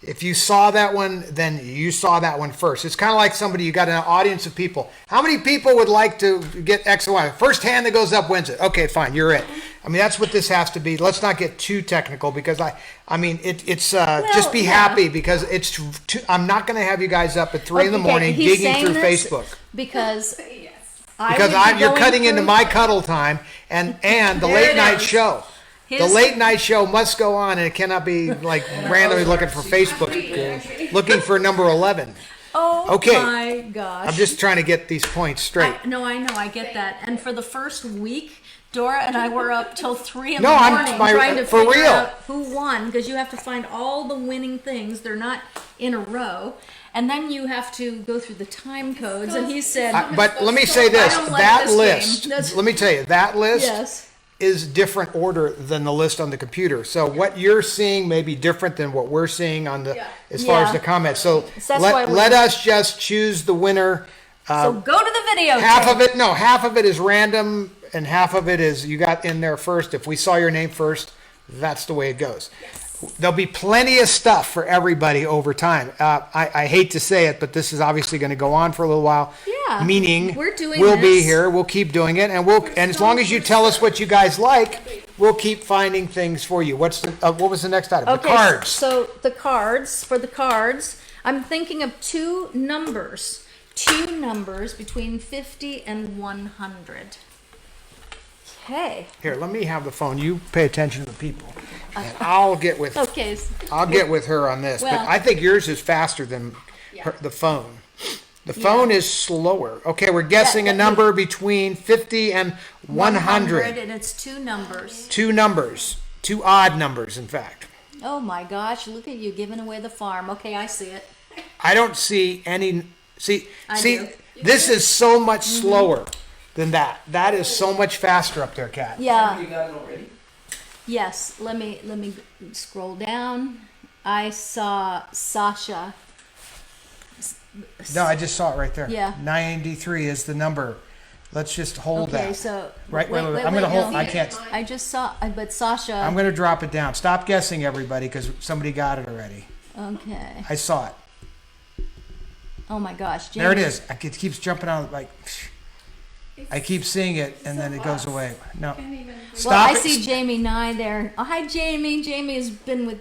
If you saw that one, then you saw that one first. It's kind of like you got an audience of people. How many people would like to get X and Y? First hand that goes up wins it. Okay, fine, you're it. I mean, that's what this has to be. Let's not get too technical because it's just be happy because I'm not going to have you guys up at 3 in the morning he's digging saying through this Facebook. Because Yes. You're cutting into my cuddle time and the There late it night is. show. The late night show must go on, and it cannot be like randomly looking for Facebook, looking for number 11. Oh Okay. my gosh. I'm just trying to get these points straight. I know, I get that. And for the first week, Dora and I were up till 3 in No, the I'm- morning my- trying to for figure real. out who won because you have to find all the winning things. They're not in a row. And then you have to go through the time codes. And he said, But let me say this: I don't like that this list. game. That's- Let me tell you, that list yes. is different order than the list on the computer. So what you're seeing may be different than what we're seeing on the as far as Yeah. the comments. So that's why let us just choose the winner. So go to the video. Half of it is random, and half of it is you got in there first. If we saw your name first, that's the way it goes. There'll be plenty of stuff for everybody over time. I hate to say it, but this is obviously going to go on for a little while. Yeah. Meaning, We're doing we'll be this. here. We'll keep doing it, and as long as you tell us what you guys like, we'll keep finding things for you. What was the next item? Okay, the cards. so for the cards, I'm thinking of 2 numbers. two numbers between 50 and 100. Okay. Here, let me have the phone. You pay attention to the people. And I'll get with Okay. her on this. But Well- I think yours is faster than the phone. The phone is slower. Okay, we're guessing a number between 50 and 100. And it's two numbers. Two numbers. Two odd numbers, in fact. Oh my gosh, look at you giving away the farm. Okay, I see it. I don't see any. See, I see, do. this is so much slower than that. That is so much faster up there, Kat. Yeah. You got it already? Yes. Let me scroll down. I saw Sasha. No, I just saw it right there. Yeah. 93 is the number. Let's just hold Okay, that. so Right, wait, wait, I'm gonna hold. no. I can't. I just saw, but Sasha. I'm gonna drop it down. Stop guessing, everybody, because somebody got it already. Okay. I saw it. Oh my gosh. There it Jamie. is. It keeps jumping out like. I keep seeing it, and then it goes away. No. Can't even. Well, Stop I it. see Jamie Nye there. Oh, hi, Jamie. Jamie has been with.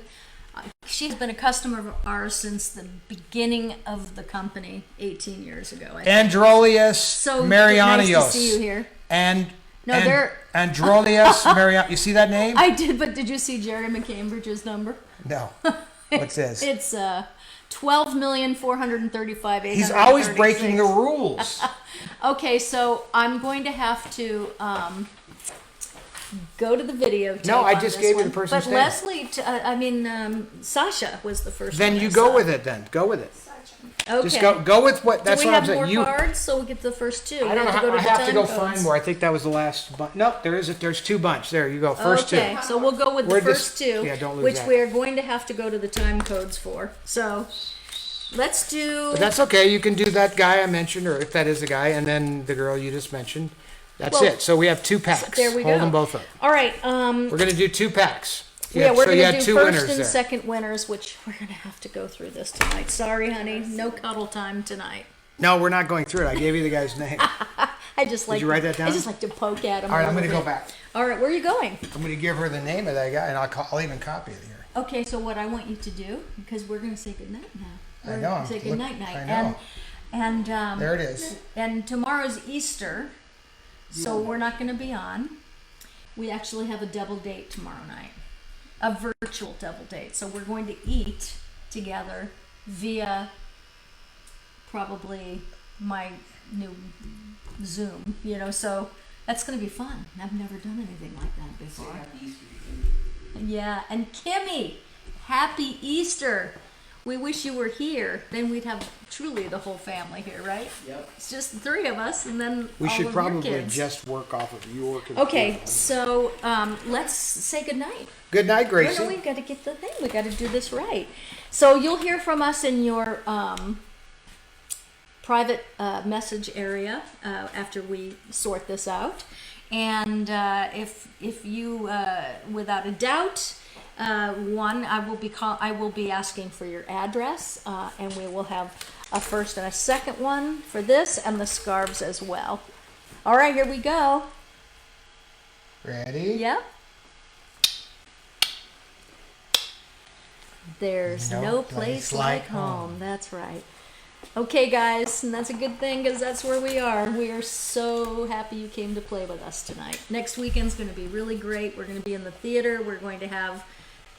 She's been a customer of ours since the beginning of the company 18 years ago. I think. Androlius So Marianios. nice to see you here. And No, and they're- Androlius Marianios. You see that name? I did, but did you see Jerry McCambridge's number? No. What's this? It's 12,435,836. He's always breaking the rules. Okay, so I'm going to have to go to the videotape. No, I on just this gave you one. the person's But name. Leslie, Sasha was the first. Then one you I go saw. with it. Then go with it. Okay. Just go with what. That's Do we what I'm have saying. more You. cards, so we get the first two. I don't know. We have to go to I the have to go time find codes. more. I think that was the last bunch. Nope, there is. There's two bunch. There you go. First Okay, two. so we'll go with We're the first just- two, yeah, don't lose which that. we are going to have to go to the time codes for. So let's do. But that's okay. You can do that guy I mentioned, or if that is the guy, and then the girl you just mentioned. That's Well, it. So we have two packs. there we Hold go. them both up. All right. We're gonna do two packs. Yeah, we're so you going to had do two first winners and there. second winners, which we're going to have to go through this tonight. Sorry, honey. No cuddle time tonight. No, we're not going through it. I gave you the guy's name. I just like. you write that I down? just like to poke at him. All right, a I'm gonna little go bit. back. All right, where are you going? I'm gonna give her the name of that guy, and I'll even copy it here. Okay, so what I want you to do, because we're going to say goodnight now. I We're know, gonna I'm say look- goodnight night. I know. And There it is. And tomorrow's Easter, so we're not going to be on. We actually have a double date tomorrow night, a virtual double date. So we're going to eat together via probably my new Zoom, so that's going to be fun. I've never done anything like that before. Yeah, and Kimmy, happy Easter. We wish you were here. Then we'd have truly the whole family here, right? Yep. It's just the three of us, and then We all should of your probably kids. just work off of your computer. Okay, so let's say goodnight. Good night, No, Gracie. no, we've got to get the thing. We got to do this right. So you'll hear from us in your private message area after we sort this out. And if you, without a doubt, one, I will be asking for your address, and we will have a first and a second one for this, and the scarves as well. All right, here we go. Ready? Yep. There's no place like home. That's right. Okay, guys, and that's a good thing because that's where we are. We are so happy you came to play with us tonight. Next weekend's going to be really great. We're going to be in the theater. We're going to have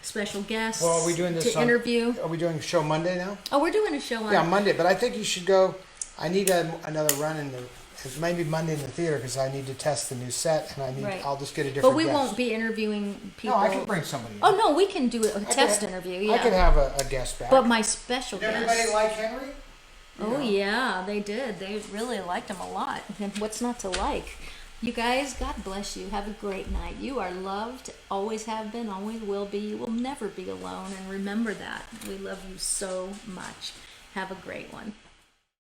special guests Well, are we doing this to on- interview. Are we doing a show Monday now? Oh, we're doing a show on Yeah, Monday. But I think you should go. I need another run in the. Maybe Monday in the theater because I need to test the new set and I need. Right. I'll just get a different. But we guest. won't be interviewing people. No, I can bring somebody. in. Oh, no, we can do a I test could- interview, yeah. I could have a guest back. But my special Did guest. everybody like Henry? Oh yeah, they did. They really liked him a lot. And what's not to like? You guys, God bless you. Have a great night. You are loved. Always have been. Always will be. You will never be alone. And remember that. We love you so much. Have a great one.